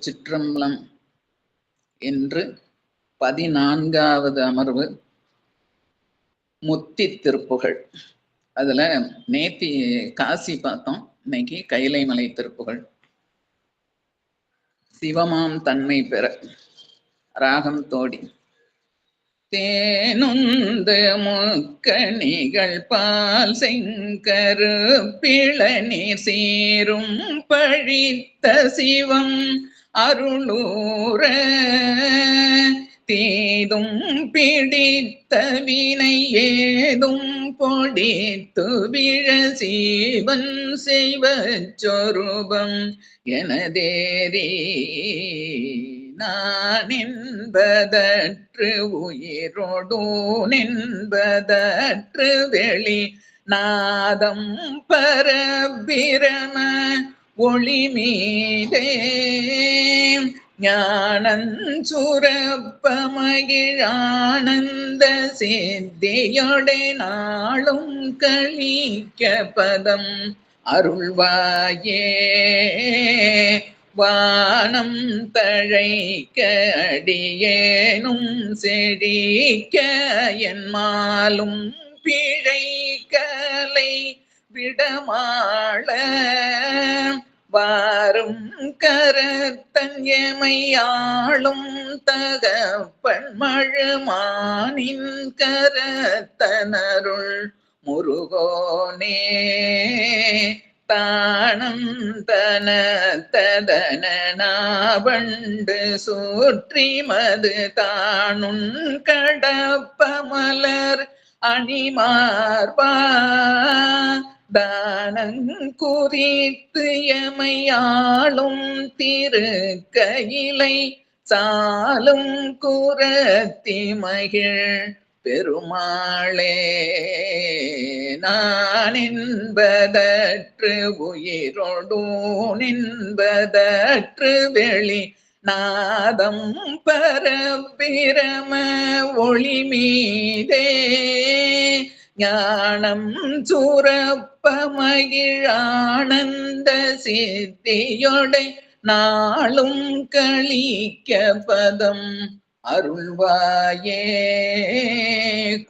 திருச்சிற்றம்பலம். இன்று 14வது அமர்வு முத்தி திருப்புகழ். அதுல நேத்தி காசி பார்த்தோம், இன்னைக்கு கைலைமலை திருப்புகழ். சிவமாம் தன்மை பெற ராகம் தோடி. தேனுந்து முக்கணிகள் பால் செங்கரு பிளநீர் சீரும் பழித்த சிவம் அருளூர தீதும் பிடித்த வினை ஏதும் பொடித்து விழ சீவன் செய்வச்சொரூபம் எனதேரி நான் என்பதற்று உயிரோடு என்பதற்று வெளி நாதம் பரபிரம ஒளி மீதே ஞானஞ்சுரப்ப மகிழானந்த சித்தியோடே நாளும் கழிக்க பதம் அருள்வாயே. வானம் தழைக்க அடியேனும் செழிக்க என்மாலும் பிழைக்கலை விடமாள வாரும் கரத்தன்யமையாளும் தகப்பன் மழுமானின் கரத்தனருள் முருகோனே. தானம் தன ததனவண்டு சுற்றி மது தானுன் கடப்ப மலர் அணிமார்பா தானங்குறித்து எமையாளும் திருக்கையிலை சாலும் குரத்தி மகிழ் பெருமாளே. நான் என்பதற்று உயிரோடு என்பதற்று வெளி நாதம் பரபிரம ஒளி மீதே ஞானம் சுரப்ப மகிழானந்த சித்தியோடை நாளும் கழிக்க பதம் அருள்வாயே.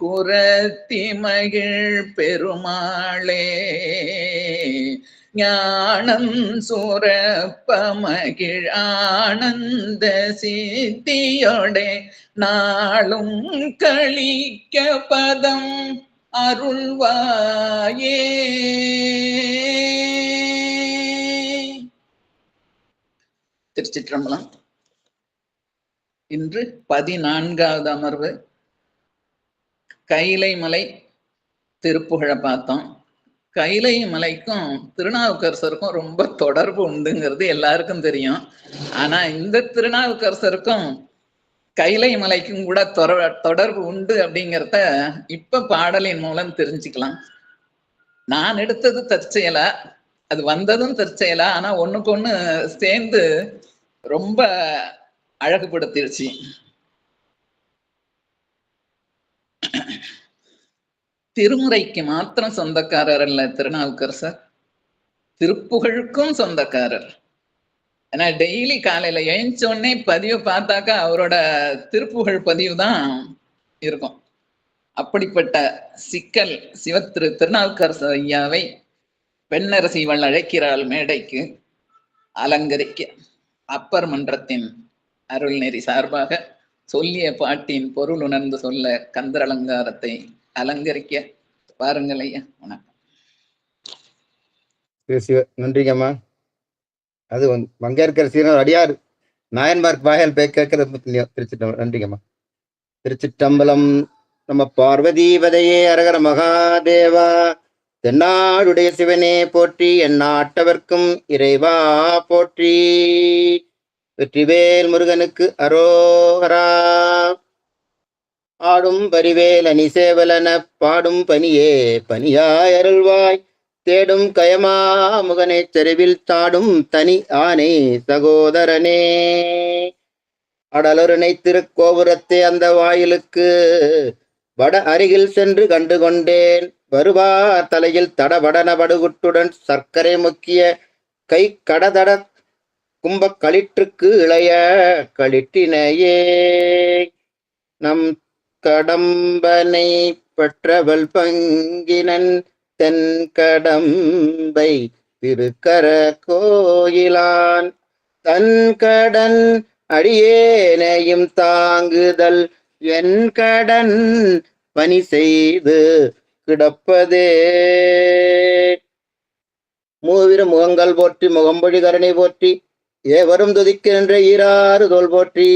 குரத்தி மகிழ் பெருமாளே ஞானம் சுரப்ப மகிழ் ஆனந்த சித்தியோடே நாளும் கழிக்க பதம் அருள்வாயே. திருச்சிற்றம்பலம். இன்று 14வது அமர்வு கைலைமலை திருப்புகழை பார்த்தோம். கைலை மலைக்கும் திருநாவுக்கரசருக்கும் ரொம்ப தொடர்பு உண்டுங்கிறது எல்லாருக்கும் தெரியும். ஆனா இந்த திருநாவுக்கரசருக்கும் கைலை மலைக்கும் கூட தொடர்பு உண்டு அப்படிங்கிறத இப்ப பாடலின் மூலம் தெரிஞ்சுக்கலாம். நான் எடுத்தது தற்செயலா, அது வந்ததும் தற்செயலா, ஆனா ஒண்ணுக்கு ஒண்ணு சேர்ந்து ரொம்ப அழகுபடுத்திருச்சு. திருமுறைக்கு மாத்திரம் சொந்தக்காரர் அல்ல திருநாவுக்கரசர், திருப்புகழுக்கும் சொந்தக்காரர். ஏன்னா டெய்லி காலையில எழுந்தோடனே பதிவு பார்த்தாக்கா அவரோட திருப்புகழ் பதிவு தான் இருக்கும். அப்படிப்பட்ட சிக்கல் திருநாவுக்கரசர் ஐயாவை பெண்ணரசி இவள் அழைக்கிறாள் மேடைக்கு அலங்கரிக்க அப்பர் மன்றத்தின் அருள் நெறி சார்பாக சொல்லிய பாட்டின் பொருள் உணர்ந்து சொல்ல கந்தர் அலங்காரத்தை அலங்கரிக்க பாருங்கள் ஐயா. வணக்கம். நன்றிங்கம்மா. அது மங்கையர்க்கரசின் அடியார் நாயன்மார்க் வாயல் போய் கேட்கறது திருச்சிட்டம்பலம். நன்றிங்கம்மா. திருச்சிட்டம்பலம். நம்ம பார்வதீபதையே அரகர மகாதேவா. தென்னாடுடைய சிவனே போற்றி, எந்நாட்டவர்க்கும் இறைவா போற்றி. வெற்றிவேல் முருகனுக்கு அரோகரா. ஆடும் பரிவேல் அணி சேவலன பாடும் பனியே பனியாய் அருள்வாய். தேடும் கயமா முகனே செருவில் தாடும் தனி ஆனை சகோதரனே. அடலொருனை திருக்கோபுரத்தே அந்த வாயிலுக்கு வட அருகில் சென்று கண்டு கொண்டேன். வருவார் தலையில் தடபடன படுகுட்டுடன் சர்க்கரை முக்கிய கை கடதட கும்பக் களிற்றுக்கு இளைய களிற்றினையே நம் கடம்பனை பெற்றவள் பங்கினன் தென் கடம்பை திருக்கர கோயிலான் தன் கடன் அடியேனையும் தாங்குதல் என் கடன் பணி செய்து கிடப்பதே. மூவிரு முகங்கள் போற்றி முகம்பொழி கருணை போற்றி ஏவரும் துதிக்கின்ற ஈராறு தோல் போற்றி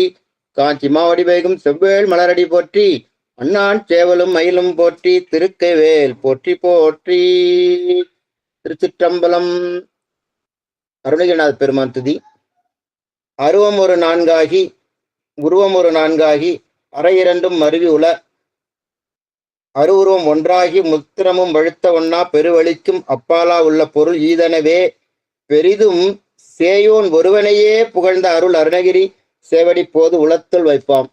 காஞ்சி மாவடி வைகும் செவ்வேள் மலரடி போற்றி அண்ணான் சேவலும் மயிலும் போற்றி திருக்கைவேல் போற்றி போற்றி. திருச்சிற்றம்பலம். அருணகிரிநாத பெருமான் துதி. அருவம் ஒரு நான்காகி உருவம் ஒரு நான்காகி அரையிரண்டும் மருவி உல அருவுருவம் ஒன்றாகி முத்திரமும் வழுத்த ஒன்னா பெருவழிக்கும் அப்பாலா உள்ள பொருள் ஈதனவே பெரிதும் சேயோன் ஒருவனையே புகழ்ந்த அருள் அருணகிரி சேவடி போது உளத்துள் வைப்பாம்.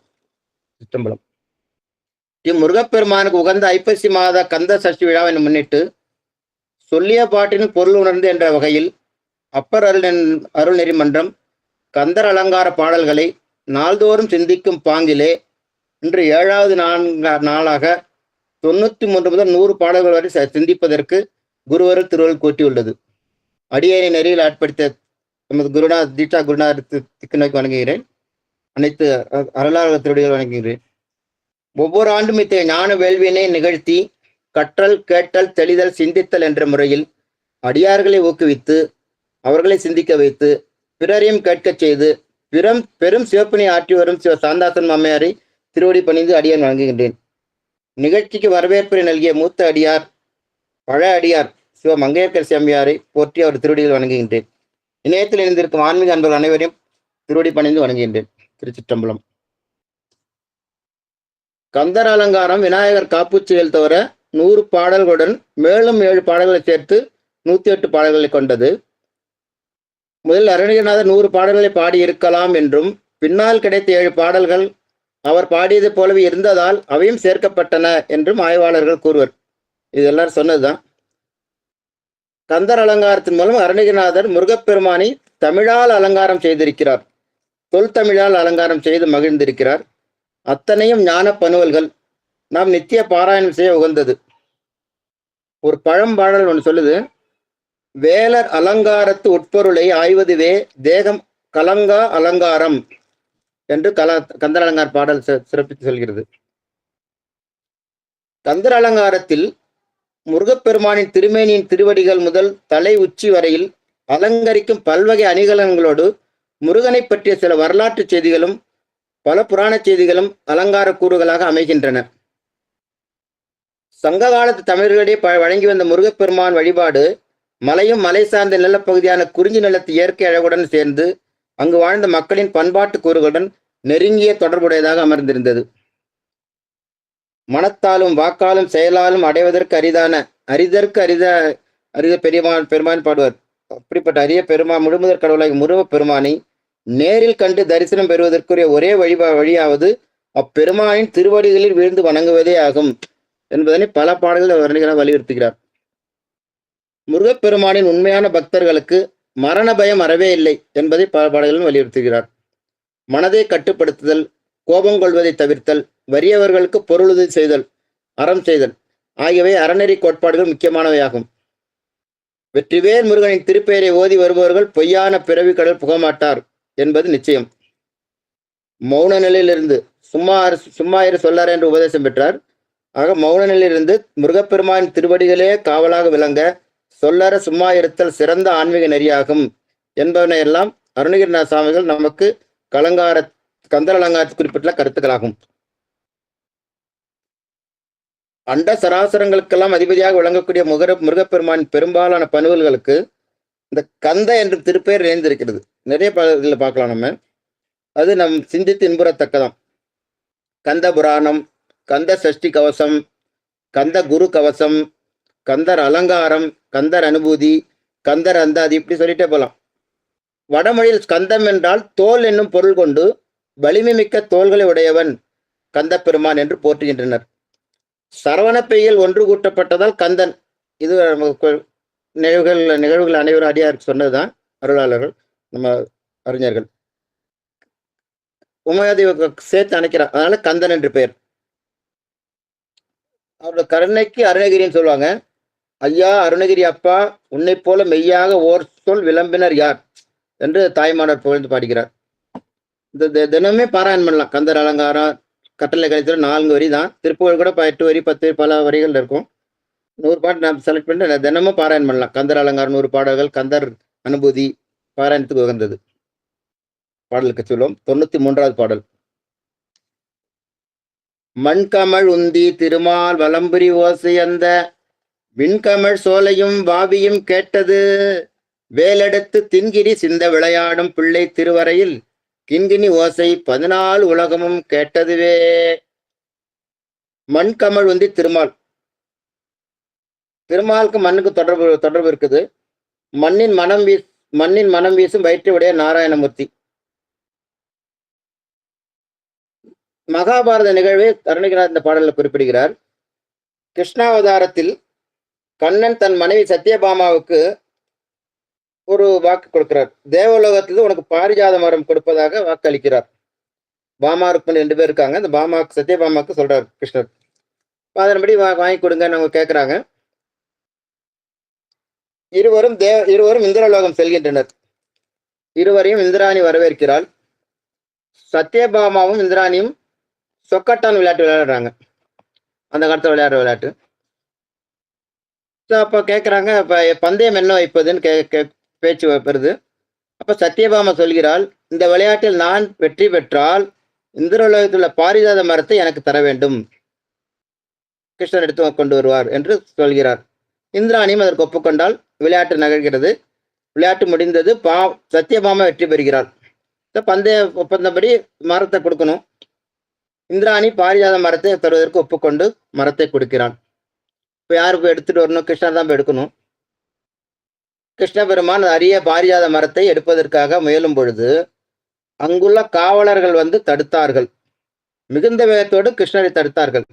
சிற்றம்பலம். இம்முருகப்பெருமானுக்கு உகந்த ஐப்பசி மாத கந்த சஷ்டி விழாவை முன்னிட்டு சொல்லிய பாட்டின் பொருள் உணர்ந்து என்ற வகையில் அப்பர் அருள் நெறிமன்றம் கந்தர் அலங்கார பாடல்களை நாள்தோறும் சிந்திக்கும் பாங்கிலே இன்று 7வது நாளாக 93 முதல் 100 பாடல்கள் வரை சிந்திப்பதற்கு குருவருள் திருவருள் கூட்டியுள்ளது. அடியேனை நெறியில் ஆட்படுத்த நமது குருநாத் தீட்சா குருநாத் திக்கு நோக்கி வணங்குகிறேன். அனைத்து அருளாளர் திருவடிகள் வணங்குகிறேன். ஒவ்வொரு ஆண்டும் இத்தகைய ஞான வேள்வியினை நிகழ்த்தி கற்றல் கேட்டல் தெளிதல் சிந்தித்தல் என்ற முறையில் அடியார்களை ஊக்குவித்து அவர்களை சிந்திக்க வைத்து பிறரையும் கேட்கச் செய்து பெரும் சிவப்பணி ஆற்றி வரும் சிவ சாந்தாசன் அம்மையாரை திருவடி பணிந்து அடியான் வழங்குகின்றேன். நிகழ்ச்சிக்கு வரவேற்புரை நல்கிய மூத்த அடியார் பழ அடியார் சிவ மங்கையர்கரசி அம்மையாரை போற்றி அவர் திருவடியில் வணங்குகின்றேன். இணையத்தில் இணைந்திருக்கும் ஆன்மீக அன்பர்கள் அனைவரையும் திருவடி பணிந்து வணங்குகின்றேன். திருச்சிற்றம்பலம். கந்தர் அலங்காரம் விநாயகர் காப்புச்சிகள் தவிர 100 பாடல்களுடன் மேலும் 7 பாடல்களை சேர்த்து 108 பாடல்களை கொண்டது. முதலில் அருணகிரிநாதர் 100 பாடல்களை பாடியிருக்கலாம் என்றும் பின்னால் கிடைத்த 7 பாடல்கள் அவர் பாடியது போலவே இருந்ததால் அவையும் சேர்க்கப்பட்டன என்றும் ஆய்வாளர்கள் கூறுவர். இது எல்லாரும் சொன்னதுதான். கந்தர் அலங்காரத்தின் மூலம் அருணகிரிநாதர் முருகப்பெருமானை தமிழால் அலங்காரம் செய்திருக்கிறார். தொல் தமிழால் அலங்காரம் செய்து மகிழ்ந்திருக்கிறார். அத்தனையும் ஞான பனுவல்கள் நாம் நித்திய பாராயணம் செய்ய உகந்தது. ஒரு பழம்பாடல் ஒன்று சொல்லுது, வேலர் அலங்காரத்து உட்பொருளை ஆய்வதுவே தேகம் கலங்கா அலங்காரம் என்று கந்தர் அலங்கார பாடல் சிறப்பித்து சொல்கிறது. கந்தர் அலங்காரத்தில் முருகப்பெருமானின் திருமேனியின் திருவடிகள் முதல் தலை உச்சி வரையில் அலங்கரிக்கும் பல்வகை அணிகலன்களோடு முருகனை பற்றிய சில வரலாற்று செய்திகளும் பல புராண செய்திகளும் அலங்கார கூறுகளாக அமைகின்றன. சங்க காலத்து தமிழர்களிடையே வழங்கி வந்த முருகப்பெருமான் வழிபாடு மலையும் மலை சார்ந்த நிலப்பகுதியான குறிஞ்சி நிலத்து இயற்கை அழகுடன் சேர்ந்து அங்கு வாழ்ந்த மக்களின் பண்பாட்டு கூறுகளுடன் நெருங்கிய தொடர்புடையதாக அமர்ந்திருந்தது. மனத்தாலும் வாக்காலும் செயலாலும் அடைவதற்கு அரித பெருமான் பாடுவார். அப்படிப்பட்ட அரிய முழுமுதற் கடவுளாய் முருகப் பெருமானை நேரில் கண்டு தரிசனம் பெறுவதற்குரிய ஒரே வழியாவது அப்பெருமானின் திருவடிகளில் வீழ்ந்து வணங்குவதே ஆகும் என்பதனை பல பாடல்கள் வலியுறுத்துகிறார். முருகப்பெருமானின் உண்மையான பக்தர்களுக்கு மரண பயம் அறவே இல்லை என்பதை பல பாடல்களும் வலியுறுத்துகிறார். மனதை கட்டுப்படுத்துதல், கோபம் கொள்வதை தவிர்த்தல், வறியவர்களுக்கு பொருளுதவி செய்தல், அறம் செய்தல் ஆகியவை அறநெறி கோட்பாடுகள் முக்கியமானவையாகும். வெற்றிவேல் முருகனின் திருப்பெயரை ஓதி வருபவர்கள் பொய்யான பிறவி கடல் புகமாட்டார் என்பது நிச்சயம். மௌன நிலையிலிருந்து சும்மா இரு சொல்லார் என்று உபதேசம் பெற்றார். ஆக மௌன நிலையிலிருந்து முருகப்பெருமானின் திருவடிகளே காவலாக விளங்க சொல்லற சும்மா இருத்தல் சிறந்த ஆன்மீக நெறியாகும் என்பவனையெல்லாம் அருணகிரிநாத சுவாமிகள் நமக்கு கந்தர் அலங்காரத்தில் குறிப்பிட்டுள்ள கருத்துக்களாகும். அண்ட சராசரங்களுக்கெல்லாம் அதிபதியாக விளங்கக்கூடிய முருகப்பெருமானின் பெரும்பாலான பணுவல்களுக்கு இந்த கந்த என்ற திருப்பெயர் இணைந்திருக்கிறது. நிறைய பகுதிகளில் பார்க்கலாம் நம்ம. அது நம் சிந்தித்து இன்புறத்தக்கதாம். கந்த புராணம், கந்த சஷ்டி கவசம், கந்த குரு கவசம், கந்தர் அலங்காரம், கந்தர் அனுபூதி, கந்தர் அந்தாதி, இப்படி சொல்லிட்டே போகலாம். வடமொழியில் ஸ்கந்தம் என்றால் தோல் என்னும் பொருள் கொண்டு வலிமை மிக்க தோள்களை உடையவன் கந்த பெருமான் என்று போற்றுகின்றனர். சரவண பெய்யில் ஒன்று கூட்டப்பட்டதால் கந்தன். இது நிகழ்வுகள் அனைவரும் அடியாருக்கு சொன்னதுதான் அருளாளர்கள். நம்ம அறிஞர்கள். உமாதேவி சேர்த்து அணைக்கிறார், அதனால கந்தன் என்று பெயர். அவரோட கருணைக்கு அருணகிரின்னு சொல்லுவாங்க. ஐயா அருணகிரி அப்பா, உன்னை போல மெய்யாக ஓர் சொல் விளம்பினர் யார் என்று தாய்மானவர் புகழ்ந்து பாடுகிறார். இந்த தினமே பாராயணம் பண்ணலாம். கந்தர் அலங்காரம், கட்டளை கழித்துல 4 வரி தான். திருப்புகழ் கூட 8 வரி 10 பல வரிகள் இருக்கும். 100 பாட்டு நான் செலக்ட் பண்ணிட்டு தினமும் பாராயணம் பண்ணலாம். கந்தர் அலங்காரம் 100 பாடல்கள், கந்தர் அனுபூதி பாராயணத்துக்கு உகந்தது. பாடலுக்கு சொல்லுவோம். 93வது பாடல். மண்கமழ் உந்தி திருமால் வலம்புரி ஓசை அந்த விண்கமழ் சோலையும் வாவியும் கேட்டது, வேலெடுத்து தின்கிரி சிந்த விளையாடும் பிள்ளை திருவரையில் கிண்கிணி ஓசை 14 உலகமும் கேட்டதுவே. மண்கமழ் உந்தி திருமால். திருமாலுக்கு மண்ணுக்கு தொடர்பு இருக்குது. மண்ணின் மனம் வீசும் வயிற்று உடைய நாராயணமூர்த்தி. மகாபாரத நிகழ்வை அருணகிரிநாதர் இந்த பாடலில் குறிப்பிடுகிறார். கிருஷ்ணாவதாரத்தில் கண்ணன் தன் மனைவி சத்யபாமாவுக்கு ஒரு வாக்கு கொடுக்கிறார். தேவலோகத்தில் உனக்கு பாரிஜாத மரம் கொடுப்பதாக வாக்கு அளிக்கிறார். பாமா ருக்மணி 2 பேர் இருக்காங்க. அந்த சத்யபாமாவுக்கு சொல்றார் கிருஷ்ணர். அதன்படி வாங்கி கொடுங்க அவங்க கேட்கிறாங்க. இருவரும் இந்திரலோகம் செல்கின்றனர். இருவரையும் இந்திராணி வரவேற்கிறாள். சத்யபாமாவும் இந்திராணியும் சொக்கட்டான் விளையாட்டு விளையாடுறாங்க. அந்த காலத்தில் விளையாடுற விளையாட்டு. அப்போ கேட்குறாங்க, இப்போ பந்தயம் என்ன வைப்பதுன்னு பேச்சு வருது. அப்போ சத்யபாமா சொல்கிறாள், இந்த விளையாட்டில் நான் வெற்றி பெற்றால் இந்திரலோகத்தில் உள்ள பாரிஜாத மரத்தை எனக்கு தர வேண்டும், கிருஷ்ணன் எடுத்து கொண்டு வருவார் என்று சொல்கிறார். இந்திராணியும் அதற்கு ஒப்புக்கொண்டால் விளையாட்டு நகர்கிறது. விளையாட்டு முடிந்தது. சத்யபாமா வெற்றி பெறுகிறாள். பந்தய ஒப்பந்தப்படி மரத்தை கொடுக்கணும். இந்திராணி பாரிஜாத மரத்தை தருவதற்கு ஒப்புக்கொண்டு மரத்தை கொடுக்கிறான். இப்போ யாரு போய் எடுத்துட்டு வரணும்? கிருஷ்ணர் தான் போய் எடுக்கணும். கிருஷ்ண பெருமான் அரிய பாரிஜாத மரத்தை எடுப்பதற்காக முயலும் பொழுது அங்குள்ள காவலர்கள் வந்து தடுத்தார்கள். மிகுந்த வேகத்தோடு கிருஷ்ணரை தடுத்தார்கள்.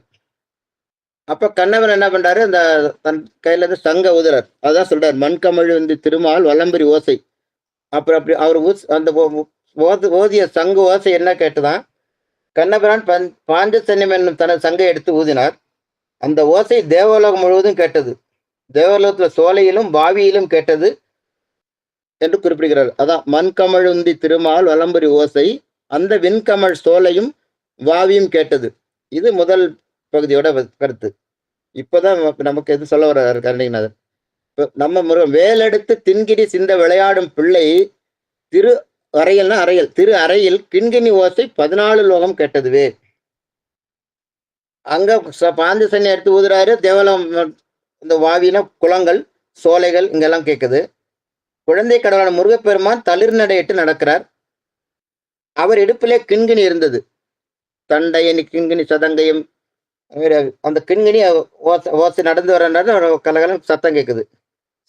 அப்ப கண்ணவன் என்ன பண்றாரு, அந்த தன் கையில இருந்து சங்க ஊதுறார். அதான் சொல்றார், மண்கமழ் வந்து திருமால் வலம்புரி ஓசை. அப்புறம் அப்படி அவர் அந்த ஓதிய சங்கு ஓசை என்ன கேட்டுதான், கண்ணபிரான் பாஞ்சசன்யம் என்னும் தனது சங்கை எடுத்து ஊதினார். அந்த ஓசை தேவலோகம் முழுவதும் கேட்டது. தேவலோகத்துல சோலையிலும் வாவியிலும் கேட்டது என்று குறிப்பிடுகிறார். அதான் மண்கமழ் உந்தி திருமால் வலம்புரி ஓசை அந்த விண்கமழ் சோலையும் வாவியும் கேட்டது. இது முதல் பகுதியோட கருத்து. இப்பதான் நமக்கு எது சொல்ல வர்றாரு கருணகிரிநாதர். நம்ம முருகன் வேலெடுத்து தின்கிரி சிந்த விளையாடும் பிள்ளை திரு அறையல்னா அறையல், திரு அறையில் கிண்கிணி ஓசை 14 லோகம் கேட்டதுவே. அங்க பாஞ்சசன்யம் எடுத்து ஊதுறாரு. தேவலம் இந்த வாவின குளங்கள் சோலைகள் இங்கெல்லாம் கேட்குது. குழந்தை கடவுளான முருகப்பெருமான் தளிர் நடையிட்டு நடக்கிறார். அவர் இடுப்பிலே கிண்கிணி இருந்தது. தண்டையனி கிண்கிணி சதங்கையும் அந்த கிண்கிணி ஓசை நடந்து வர கலகலம் சத்தம் கேட்குது.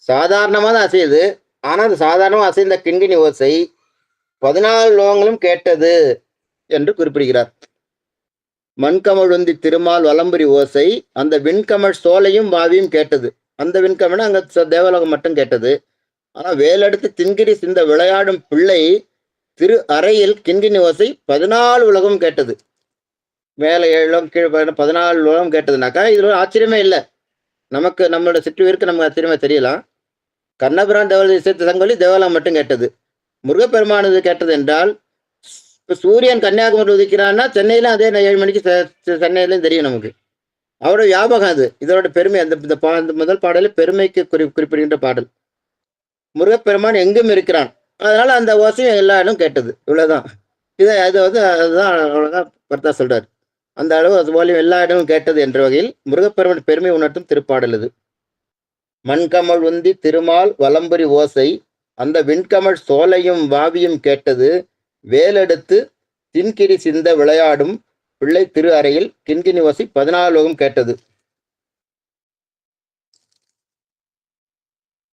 சாதாரணமாக தான் அசையுது. ஆனால் அது சாதாரணமாக அசைந்த கிண்கிணி ஓசை 14 லோகங்களும் கேட்டது என்று குறிப்பிடுகிறார். மண்கமழ் உந்தி திருமால் வலம்புரி ஓசை அந்த விண்கமழ் சோலையும் வாவியும் கேட்டது. அந்த விண்கமழ் அங்க தேவலோகம் மட்டும் கேட்டது. ஆனா வேலெடுத்து தின்கிரி சிந்த விளையாடும் பிள்ளை திரு அறையில் கிண்கிணி ஓசை 14 உலகம் கேட்டது. மேலே 7 லோகம் கீழே 14 லோகம் கேட்டதுனாக்கா இதுல ஆச்சரியமே இல்லை. நமக்கு நம்மளோட சிற்றுவிற்கு நமக்கு ஆச்சரியமா தெரியலாம். கண்ணபிரான் தேவலோக சேர்த்து சங்கொலி தேவலோகம் மட்டும் கேட்டது. முருகப்பெருமானது கேட்டது என்றால், இப்போ சூரியன் கன்னியாகுமரி உதிக்கிறான்னா சென்னையில அதே 7 மணிக்கு சென்னையிலும் தெரியும் நமக்கு. அவரோட ஞாபகம் அது. இதோட பெருமை அந்த முதல் பாடலில் பெருமைக்கு குறிப்பிடுகின்ற பாடல். முருகப்பெருமான் எங்கும் இருக்கிறான், அதனால அந்த ஓசையும் எல்லா இடம் கேட்டது. இவ்வளவுதான். அதுதான் அவ்வளவுதான் கர்த்தா சொல்றாரு. அந்த அளவு அது போலையும் எல்லா இடமும் கேட்டது என்ற வகையில் முருகப்பெருமான் பெருமை உணர்த்தும் திருப்பாடல் இது. மண்கமழ் உந்தி திருமால் வலம்புரி ஓசை அந்த விண்கமழ் சோலையும் வாவியும் கேட்டது, வேலெடுத்து தின்கிரி சிந்த விளையாடும் பிள்ளை திரு அறையில் கிண்கிணி ஓசை 14 லோகம் கேட்டது.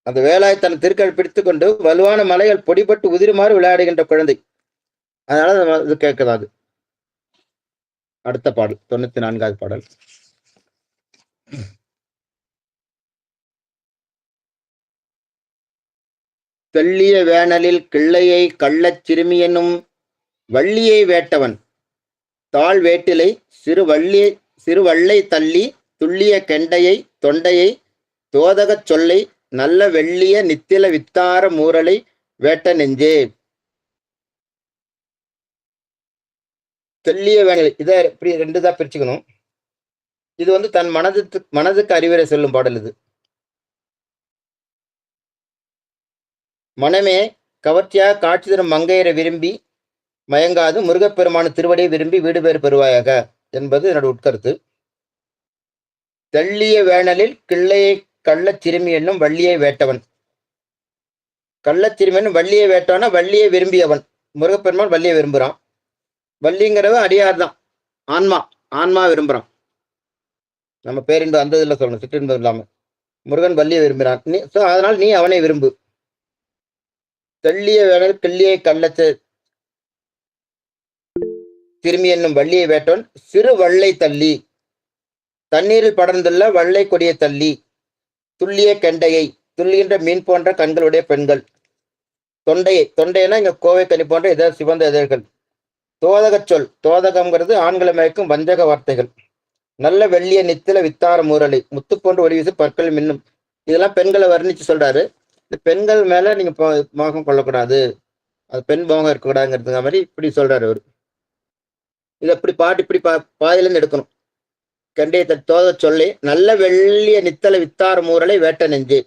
அந்த வேலாய் தன் திருக்கள் பிடித்துக் கொண்டு வலுவான மலைகள் பொடிபட்டு உதிருமாறு விளையாடுகின்ற குழந்தை. அதனால இது கேட்கலாம். அது அடுத்த பாடல் 94வது பாடல். தெள்ளிய வேனலில் கிள்ளையை கள்ளச் சிறுமி என்னும் வள்ளியை வேட்டவன் தாழ் வேட்டிலை சிறு வள்ளை தள்ளி துள்ளிய கெண்டையை தொண்டையை தோதகச் சொல்லை நல்ல வெள்ளிய நித்தில வித்தார மூரலை வேட்ட நெஞ்சே. தெள்ளிய வேனல் இதை இப்படி ரெண்டு தான் பிரிச்சுக்கணும். இது வந்து தன் மனதுக்கு அறிவுரை சொல்லும் பாடல். இது மனமே கவர்ச்சியாக காட்சி தரும் மங்கையரை விரும்பி மயங்காது முருகப்பெருமான திருவடியை விரும்பி வீடு பேறு பெறுவாயாக என்பது என்னோட உட்கருத்து. தெள்ளிய வேனலில் கிள்ளையை கள்ளச் சிறுமி என்னும் வள்ளியை வேட்டவன். கள்ளச்சிறுமி என்னும் வள்ளியை வேட்டவனா வள்ளியை விரும்பியவன். முருகப்பெருமான் வள்ளியை விரும்புகிறான். வள்ளிங்கிறவன் அடியார் தான், ஆன்மா விரும்புகிறான். நம்ம பேரின்பு அந்த இதில் சொல்லணும், சிற்றின்பம் இல்லாமல். முருகன் வள்ளியை விரும்புகிறான். அதனால் நீ அவனை விரும்பு. தெள்ளிய வேனல் கிள்ளியை கள்ளச் சிறுமி என்னும் வள்ளியை வேட்டவன் சிறு வள்ளை தள்ளி தண்ணீரில் படர்ந்துள்ள வள்ளை கொடியை தள்ளி துள்ளிய கெண்டையை துள்ளுகின்ற மீன் போன்ற கண்களுடைய பெண்கள் தொண்டைனா இங்க கோவை கனி போன்ற இதழ் சிவந்த இதழ்கள் தோதகச் சொல் தோதகம்ங்கிறது ஆண்களை மயக்கும் வஞ்சக வார்த்தைகள் நல்ல வெள்ளிய நித்தில வித்தார மூரலை முத்து போன்ற ஒளி வீசு பற்கள் மின்னும். இதெல்லாம் பெண்களை வர்ணிச்சு சொல்றாரு. இந்த பெண்கள் மேல நீங்க மோகம் கொள்ளக்கூடாது, அது பெண் மோகம் இருக்கக்கூடாதுங்கிறதுங்க மாதிரி இப்படி சொல்றாரு அவர். இதை இப்படி பாட்டு இப்படி பாதிலிருந்து எடுக்கணும். கண்டையை தோத சொல்லி நல்ல வெள்ளிய நித்தல வித்தார மூரலை வேட்ட நெஞ்சு.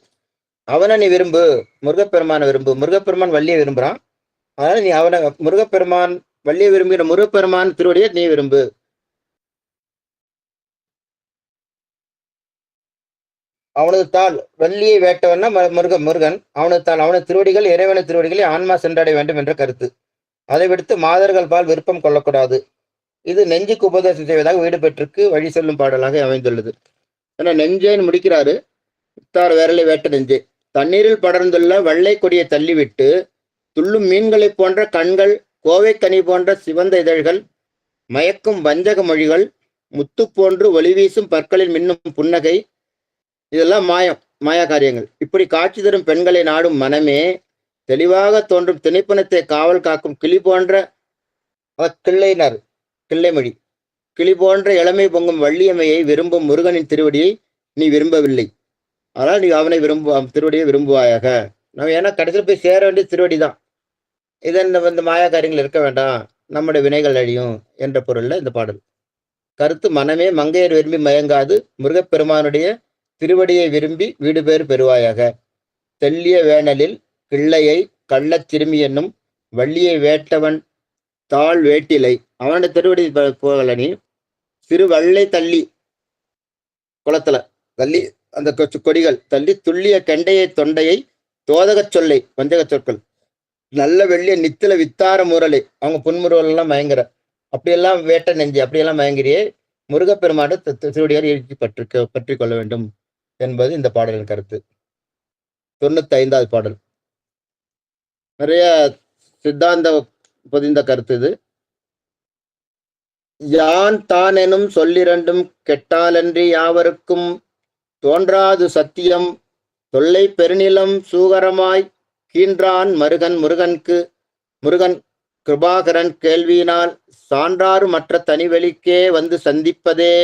அவனை நீ விரும்பு, முருகப்பெருமான விரும்பு. முருகப்பெருமான் வள்ளியை விரும்புறான். அதனால நீ அவனை முருகப்பெருமான் வள்ளியை விரும்புகிற முருகப்பெருமான் திருவடியை நீ விரும்பு. அவனது தாள் வள்ளியை வேட்டவன்னா முருகன். அவனது தாள் அவனது திருவடிகள் இறைவன திருவடிகளை ஆன்மா சென்றடைய வேண்டும் என்ற கருத்து. அதை விடுத்து மாதர்கள் பால் விருப்பம் கொள்ளக்கூடாது. இது நெஞ்சுக்கு உபதேசம் செய்வதாக வீடு பெற்றுக்கு வழி செல்லும் பாடலாக அமைந்துள்ளது. ஏன்னா நெஞ்சேன்னு முடிக்கிறாரு. வித்தார வேரலை வேட்ட நெஞ்சே. தண்ணீரில் படர்ந்துள்ள வள்ளை கொடியை தள்ளிவிட்டு துள்ளும் மீன்களைப் போன்ற கண்கள் கோவை கனி போன்ற சிவந்த இதழ்கள் மயக்கும் வஞ்சக மொழிகள் முத்து போன்று ஒளி வீசும் பற்களில் மின்னும் புன்னகை இதெல்லாம் மாயா காரியங்கள். இப்படி காட்சி தரும் பெண்களை நாடும் மனமே தெளிவாக தோன்றும் திணைப்பணத்தை காவல் காக்கும் கிளி போன்ற கிள்ளைமொழி கிளி போன்ற இளமை பொங்கும் வள்ளியம்மையை விரும்பும் முருகனின் திருவடியை நீ விரும்பவில்லை. அதனால் நீ அவனை திருவடியை விரும்புவாயாக. நம்ம ஏன்னா கடைசியில் போய் சேர வேண்டிய திருவடி தான். இந்த மாயா காரியங்கள் இருக்க வேண்டாம், நம்முடைய வினைகள் அழியும் என்ற பொருள்ல இந்த பாடல். கருத்து மனமே மங்கையர் விரும்பி மயங்காது முருகப்பெருமானுடைய திருவடியை விரும்பி வீடு பேறு பெறுவாயாக. தெள்ளிய வேனலில் கிள்ளையை கள்ளச் சிறுமி என்னும் வள்ளியை வேட்டவன் தாழ் வேட்டிலை அவனுடைய திருவடி போகல நீ சிறு வள்ளை தள்ளி குளத்துல தள்ளி அந்த கொடிகள் தள்ளி துள்ளிய கெண்டையை தொண்டையை தோதகச் சொல்லை வஞ்சக சொற்கள் நல்ல வெள்ளிய நித்தில வித்தார முரலை அவங்க புன்முறுவல் எல்லாம் மயங்குற அப்படியெல்லாம் வேட்ட நெஞ்சு அப்படியெல்லாம் மயங்கிறியே முருகப்பெருமாடு திருவடியார் எழுச்சி பற்றி கொள்ள வேண்டும் என்பது இந்த பாடலின் கருத்து. 95வது பாடல் நிறைய சித்தாந்த பொதிந்த கருத்து இது. யான் தான் எனும் சொல்லிரண்டும் கெட்டாலன்றி யாவருக்கும் தோன்றாது சத்தியம் தொல்லை பெருநிலம் சூகரமாய் கீன்றான் முருகன் கிருபாகரன் கேள்வியினால் சான்றாறு மற்ற தனிவெளிக்கே வந்து சந்திப்பதே.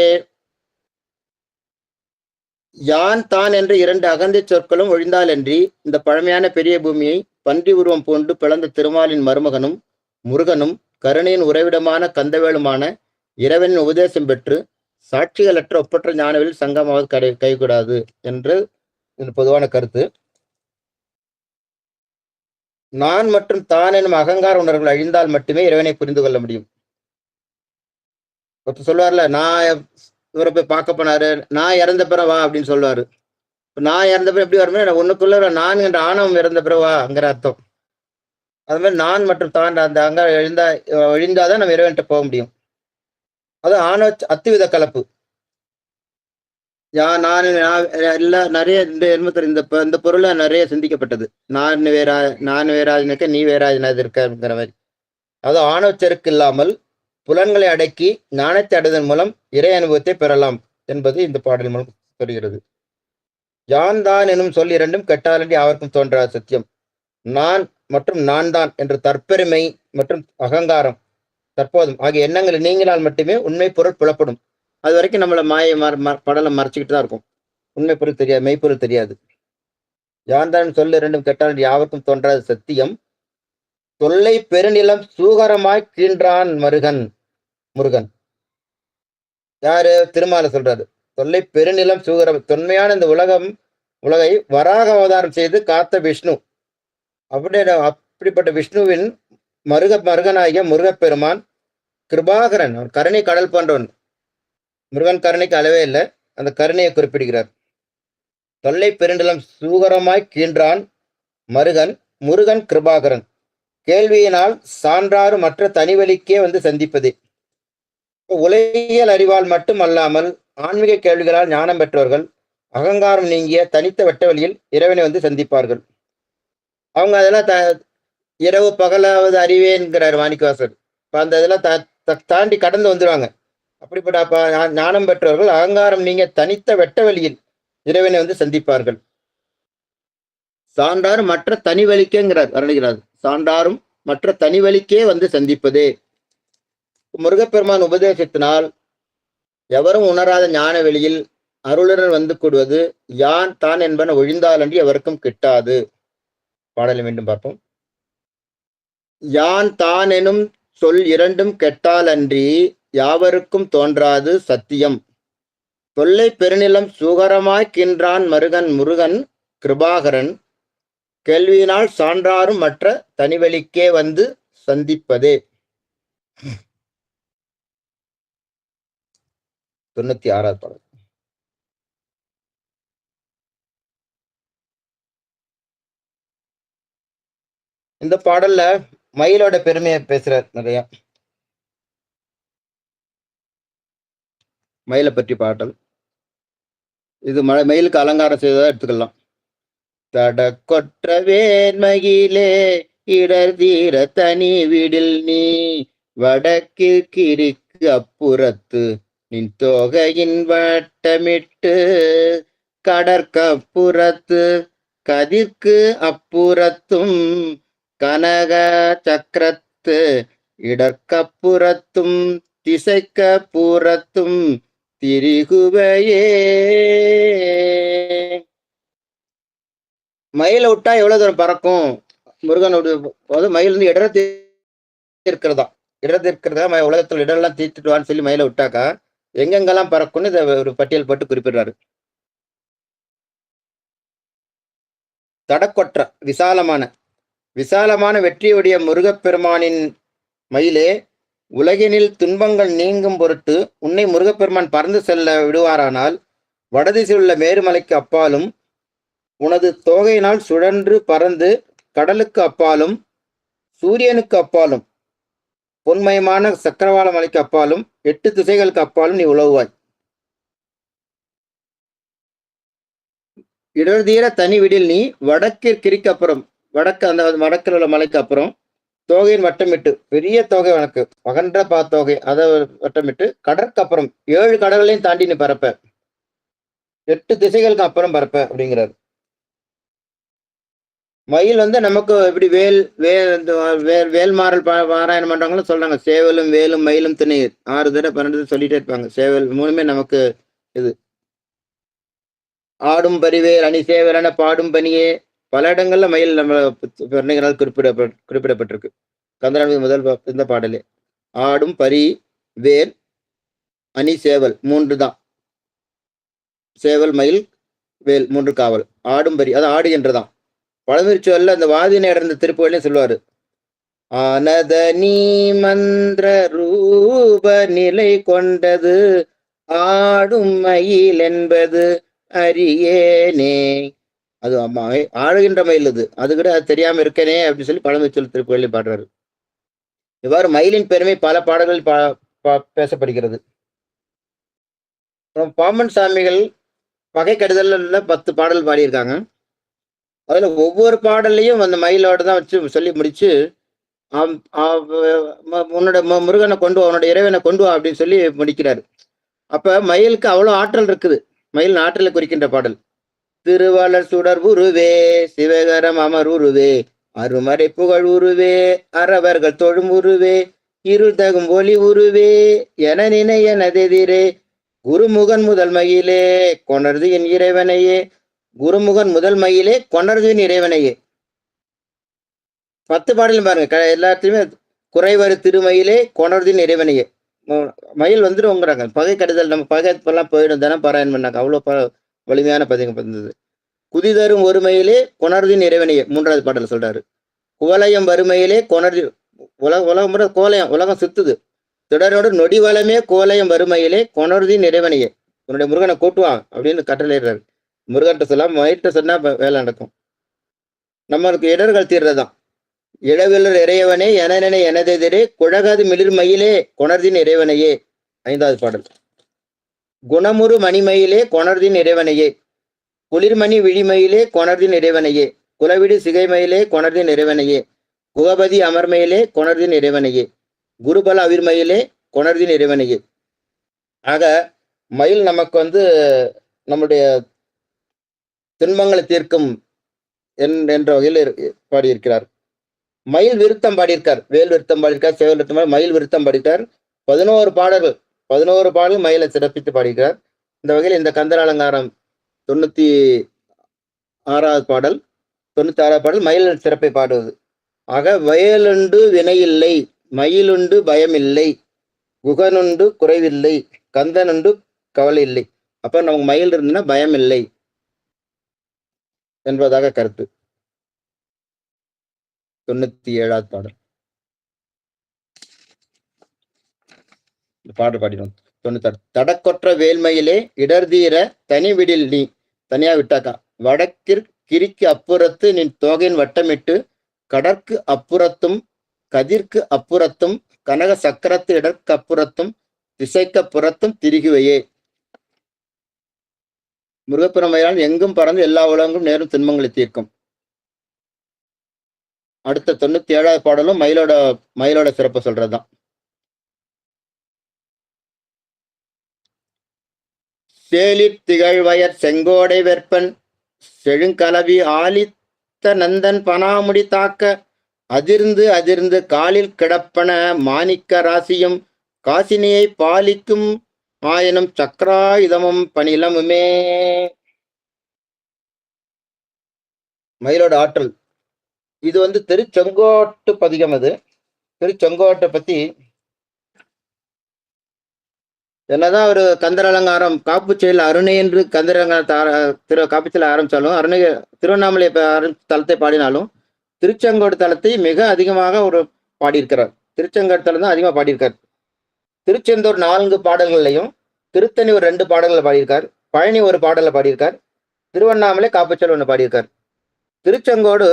யான் தான் என்ற 2 அகந்தை சொற்களும் ஒழிந்தாலன்றி இந்த பழமையான பெரிய பூமியை பன்றி உருவம் பூண்டு பிளந்த திருமாலின் மருமகனும் முருகனும் கருணையின் உறைவிடமான கந்தவேளுமான இறைவனின் உபதேசம் பெற்று சாட்சிகளற்ற ஒப்பற்ற ஞானவில் சங்கமாவது கைகூடாது என்று பொதுவான கருத்து. நான் மற்றும் தான் எனும் அகங்கார உணர்வுகள் அழிந்தால் மட்டுமே இறைவனை புரிந்து கொள்ள முடியும். ஒருத்தர் சொல்லுவார்ல, நான் இவரை போய் பார்க்க போனாரு, நான் இறந்த பிறவா அப்படின்னு சொல்லுவாரு. நான் இறந்த பிறகு எப்படி வருமே, ஒண்ணுக்குள்ள நான் என்ற ஆணவம் இறந்த பிறவாங்கிற அர்த்தம். அது மாதிரி நான் மற்றும் தான் அந்த அங்க ஒழிந்தாதான் நம்ம இறைவன்கிட்ட போக முடியும். அது ஆணவ அத்துவித கலப்பு. நான் நிறைய இந்த பொருளை நிறைய சிந்திக்கப்பட்டது. நான் வேறாதினக்க நீ வேறாதினது இருக்கிற மாதிரி. அது ஆணவச்செருக்கு இல்லாமல் புலன்களை அடக்கி ஞானத்தை அடைதன் மூலம் இறை அனுபவத்தை பெறலாம் என்பது இந்த பாடல் மூலம் சொல்கிறது. யான் தான் எனும் சொல் 2 கெட்டாலன்றி யாவருக்கும் தோன்றாத சத்தியம். நான் மற்றும் நான் தான் என்ற தற்பெருமை மற்றும் அகங்காரம் தற்போதும் ஆகிய எண்ணங்கள் நீங்களால் மட்டுமே உண்மை பொருள் புலப்படும். அது வரைக்கும் நம்மள படலம் மறைச்சிக்கிட்டு தான் இருக்கும். உண்மை பொருள் தெரியாது, மெய்ப்பொருள் தெரியாது. யான் தான் சொல்ல இரண்டும் கெட்டால் யாவருக்கும் தோன்றாது சத்தியம். தொல்லை பெருநிலம் சூகரமாய் கீன்றான் முருகன். யாரு? திருமால சொல்றாரு. தொல்லை பெருநிலம் சூகரம், தொன்மையான இந்த உலகை வராக அவதாரம் செய்து காத்த விஷ்ணு. அப்படிப்பட்ட விஷ்ணுவின் மருகனாகிய முருகப்பெருமான் கிருபாகரன், கருணை கடல் போன்றவன். முருகன் கருணைக்கு அளவே இல்லை, அந்த கருணையை குறிப்பிடுகிறார். தொல்லை பெருநிலம் சூகரமாய் கீன்றான் முருகன் கிருபாகரன். கேள்வியினால் சான்றாறு மற்ற தனிவழிக்கே வந்து சந்திப்பதே. உலகியல் அறிவால் மட்டும் அல்லாமல் ஆன்மீக கேள்விகளால் ஞானம் பெற்றவர்கள் அகங்காரம் நீங்கிய தனித்த வெட்ட வழியில் இறைவனை வந்து சந்திப்பார்கள். அவங்க அதெல்லாம் இரவு பகலாவது அறிவேன்கிறார் மாணிக்கவாசர். அந்த இதெல்லாம் தாண்டி கடந்து வந்துடுவாங்க. அப்படிப்பட்ட ஞானம் பெற்றவர்கள் அகங்காரம் நீங்க தனித்த வெட்ட வழியில் இறைவனை வந்து சந்திப்பார்கள். சான்றாரும் மற்ற தனி வழிக்கேங்கிறார் அருளுகிறார். சான்றாரும் மற்ற தனி வழிக்கே வந்து சந்திப்பதே. முருகப்பெருமான் உபதேசத்தினால் எவரும் உணராத ஞான வெளியில் அருளுடன் வந்து கூடுவது யான் தான் என்பன ஒழிந்தாலன்றி எவருக்கும் கிட்டாது. பாடலை மீண்டும் பார்ப்போம். யான் தான் எனும் சொல் இரண்டும் கெட்டாலன்றி யாவருக்கும் தோன்றாது சத்தியம். தொல்லை பெருநிலம் சூகரமாய் கின்றான் முருகன் கிருபாகரன். கேள்வியினால் சான்றாரும் மற்ற தனிவழிக்கே வந்து சந்திப்பதே. 96வது பாடல். இந்த பாடல்ல மயிலோட பெருமையை பேசுறார் நிறைய. மயிலை பற்றி பாடல் இது. மயிலுக்கு அலங்காரம் செய்ததா எடுத்துக்கலாம். தடக்கொற்ற வேன்மயிலே இடர் தீர தனி விடில் நீ வடக்கில் கிரிக்கு அப்புறத்து நின் தோகையின் வட்டமிட்டு கடற்கப்புறத்து கதிர்க்கு அப்புறத்தும் கனக சக்கரத்து இடற்கப்புறத்தும் திசைக்கப்புறத்தும் திரிகுவையே. மயிலை விட்டா எவ்வளவு தூரம் பறக்கும்? முருகனோட மயில் வந்து இடத்துல இருக்கிறதா உலகத்துல இடரெல்லாம் தீர்த்துட்டு சொல்லி மயிலை விட்டாக்கா எங்கெங்கெல்லாம் பறக்கும்னு இதை ஒரு பட்டியல் போட்டு குறிப்பிடுறாரு. தடக்கொற்ற விசாலமான வெற்றியுடைய முருகப்பெருமானின் மயிலே, உலகினில் துன்பங்கள் நீங்கும் பொருட்டு உன்னை முருகப்பெருமான் பறந்து செல்ல விடுவாரானால் வடதிசையில் உள்ள மேருமலைக்கு அப்பாலும் உனது தோகையினால் சுழன்று பறந்து கடலுக்கு அப்பாலும் சூரியனுக்கு அப்பாலும் பொன்மயமான சக்கரவாள மலைக்கு அப்பாலும் 8 திசைகளுக்கு அப்பாலும் நீ உலவுவாய். இடர்தீர தனி விடில் நீ வடக்கிற்கு அப்புறம் வடக்கில் உள்ள மலைக்கு அப்புறம் தோகையின் வட்டமிட்டு, பெரிய தொகை உனக்கு அகன்ற தொகை, அதை வட்டமிட்டு கடற்கு அப்புறம் 7 கடல்களையும் தாண்டி நீ பறப்ப, 8 திசைகளுக்கு அப்புறம் பறப்ப அப்படிங்கிறார். மயில் வந்து நமக்கு இப்படி வேல்மாறல் பாராயணம் பண்றவங்களும் சொல்றாங்க. சேவலும் வேலும் மயிலும் துணை 6 தடவை 12 சொல்லிட்டே இருப்பாங்க. சேவல் 3மே நமக்கு இது. ஆடும் பரிவேல் அணி சேவலென பாடும் பணியே, பல இடங்கள்ல மயில் நம்ம பெருமைகளால் குறிப்பிடப்பட்டிருக்கு. கந்தராமி முதல் இந்த பாடலே ஆடும் பரி வேல் அணி சேவல் 3 தான். சேவல் மயில் வேல் 3 காவல். ஆடும் பரி அது ஆடுகின்றதான். பழமிர்ச்சொல்ல அந்த வாதினை அடர்ந்த திருப்புகளையும் சொல்லுவாரு. ஆனத நீ மந்திர ரூப நிலை கொண்டது ஆடும் மயில் என்பது அரியேனே. அது அம்மா ஆடுகின்ற மயில் அது கூட அது தெரியாம இருக்கனே அப்படின்னு சொல்லி பழமிர்ச்சொல் திருப்புகளையும் பாடுறாரு. இவ்வாறு மயிலின் பெருமை பல பாடல்களில் பேசப்படுகிறது. பாம்பன் சாமிகள் பகை கடுதல்ல 10 பாடல் பாடியிருக்காங்க. அதுல ஒவ்வொரு பாடல்லையும் அந்த மயிலோட தான் வச்சு சொல்லி முடிச்சு உன்னோட முருகனை கொண்டு வா, உன்னோட இறைவனை கொண்டு வா அப்படின்னு சொல்லி முடிக்கிறாரு. அப்ப மயிலுக்கு அவ்வளவு ஆற்றல் இருக்குது. மயில் ஆற்றலை குறிக்கின்ற பாடல். திருவளர் சுடர் உருவே சிவகரம் அமர் உருவே அருமறை புகழ் உருவே அறவர்கள் தொழும் உருவே இருள் தகும் ஒளி உருவே என நினை எனதெதிரே குருமுகன் முதல் மயிலே கொணர்து என் இறைவனையே. குருமுகன் முதல் மயிலே கொணர்து என் இறைவனையே. 10 பாடலும் பாருங்க, எல்லாத்தையுமே குறைவரு திருமயிலே கொணர்தின் இறைவனையே. மயில் வந்துருங்கிறாங்க. பகை கடுதல், நம்ம பகை எல்லாம் போயிடும், தினம் பாராயணம் பண்ணாங்க. அவ்வளோ வலிமையான பதிகம் இருந்தது. குதிதரும் ஒருமையிலே கொணர்தின் இறைவனையே 3வது பாடல் சொல்றாரு. குவலயம் வறுமையிலே கொணர்தி, உலகம் கோலயம், உலகம் சுத்துது, தொடரோடு நொடி வளமே கோலயம் வறுமையிலே கொணர்தின் இறைவனையே. உன்னுடைய முருகனை கூட்டுவான் அப்படின்னு கட்டளையிடுறாரு. முருகன்ட்ட சொல்லாம மயிட்ட சொன்னா வேலை நடக்கும். நம்மளுக்கு இடர்கள் தீர்றதான். இளவிலர் இறைவனே எனனென எனதெதிரே குழகாது மிளிர் மயிலே கொணர்தின் இறைவனையே 5வது பாடல். குணமுறு மணிமயிலே கொணர்தின் இறைவனையே. குளிர்மணி விழிமயிலே கொணர்தின் இறைவனையே. குலவிடு சிகைமயிலே கொணர்தின் இறைவனையே. குகபதி அமர்மயிலே கொணர்தின் இறைவனையே. குருபல அவிர்மயிலே கொணர்தின் இறைவனையே. ஆக மயில் நமக்கு நம்முடைய துன்பங்களை தீர்க்கும் என்ற வகையில் பாடியிருக்கிறார். மயில் விருத்தம் பாடியிருக்கார், வேல் விருத்தம் பாடியிருக்கார், சேவல் விருத்தம், மயில் விருத்தம் பாடியிருக்கார். 11 பாடல்கள் மயிலை சிறப்பித்து பாடியிருக்கிறார். இந்த வகையில் இந்த கந்தர் அலங்காரம் 96வது பாடல், 96வது பாடல் மயில் சிறப்பை பாடுவது. ஆக வயலுண்டு வினையில்லை, மயிலுண்டு பயமில்லை, குகனுண்டு குறைவில்லை, கந்தனுண்டு கவலை இல்லை. அப்ப நமக்கு மயில் இருந்துன்னா பயம் இல்லை என்பதாக கருத்து. 97வது பாடல் பாட்டு பாடினோம். 96. தடக்கொற்ற வேல்மையிலே இடர்தீர தனிவிடில் நீ, தனியா விட்டாக்கா, வடக்கிற்கு அப்புறத்து நின் தோகையின் வட்டமிட்டு கடற்கு அப்புறத்தும் கதிர்க்கு அப்புறத்தும் கனக சக்கரத்து இடற்கு அப்புறத்தும் திசைக்கு புறத்தும் திரிகுவையே. முருகப்பெருமையால் எங்கும் பறந்து எல்லா உலகங்களும் நேரும் துன்பங்களை தீர்க்கும். அடுத்த 97வது பாடலும் மயிலோட சிறப்பு சொல்றதுதான். சேலிற் திகழ்வயற் செங்கோடை வெற்பன் செழுங்கலவி ஆலித்த நந்தன் பனாமுடி தாக்க அதிர்ந்து காலில் கிடப்பன மாணிக்க ராசியும் காசினியை பாலிக்கும் ஆயனும் சக்கராயுதமும் பணிலமுமே. மயிலோட ஆற்றல் இது திருச்செங்கோட்டு பதிகம். அது திருச்செங்கோட்டை பத்தி என்னதான் ஒரு கந்தர் அலங்காரம் காப்பு செயல் அருணை என்று கந்தர் அலங்கார காப்பு செயல் ஆரம்பிச்சாலும், அருணை திருவண்ணாமலை தலத்தை பாடினாலும் திருச்செங்கோடு தலத்தை மிக அதிகமாக ஒரு பாடியிருக்கிறார். திருச்செங்கோடு தலம் தான் அதிகமாக பாடியிருக்கார். திருச்செந்தூர் 4 பாடல்கள்லையும், திருத்தணி ஒரு 2 பாடல்களை பாடியிருக்கார், பழனி ஒரு பாடலை பாடியிருக்கார், திருவண்ணாமலை காப்புச்சல் 1 பாடியிருக்கார். திருச்செங்கோடு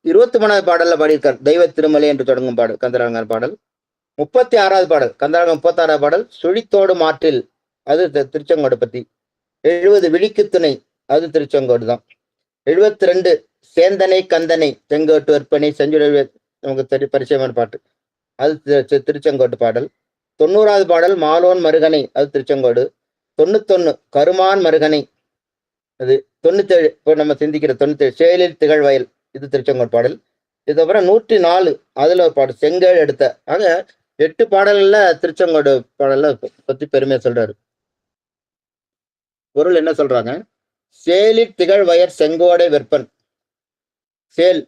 23வது பாடல்ல பாடியிருக்கார். தெய்வ திருமலை என்று தொடங்கும் பாடல் கந்தர் அலங்கார பாடல். 36வது பாடல் கந்தர் அலங்காரம் 36வது பாடல் சுழித்தோடு மாற்றில், அது திருச்செங்கோடு பத்தி. 70 விழிக்கு துணை, அது திருச்செங்கோடு தான். 72 சேந்தனை கந்தனை செங்கோட்டு விற்பனை செஞ்சுடல், நமக்கு பரிச்சயமான பாட்டு, அது திருச்செங்கோட்டு பாடல். 90வது பாடல் மாலோன் மருகனை, அது திருச்செங்கோடு. 91 கருமான் மருகனை, அது. 97 இப்போ நம்ம சிந்திக்கிற 97 சேலில் திகழ்வயல், இது திருச்செங்கோடு பாடல். இதுக்கப்புறம் 104 அதுல ஒரு பாடல் செங்கல் எடுத்த. ஆக 8 பாடல்கள்ல திருச்செங்கோடு பாடல்ல பத்தி பெருமையா சொல்றாரு. பொருள் என்ன சொல்றாங்க? சேலில் திகழ்வயற் செங்கோடை வெற்பன், சேல்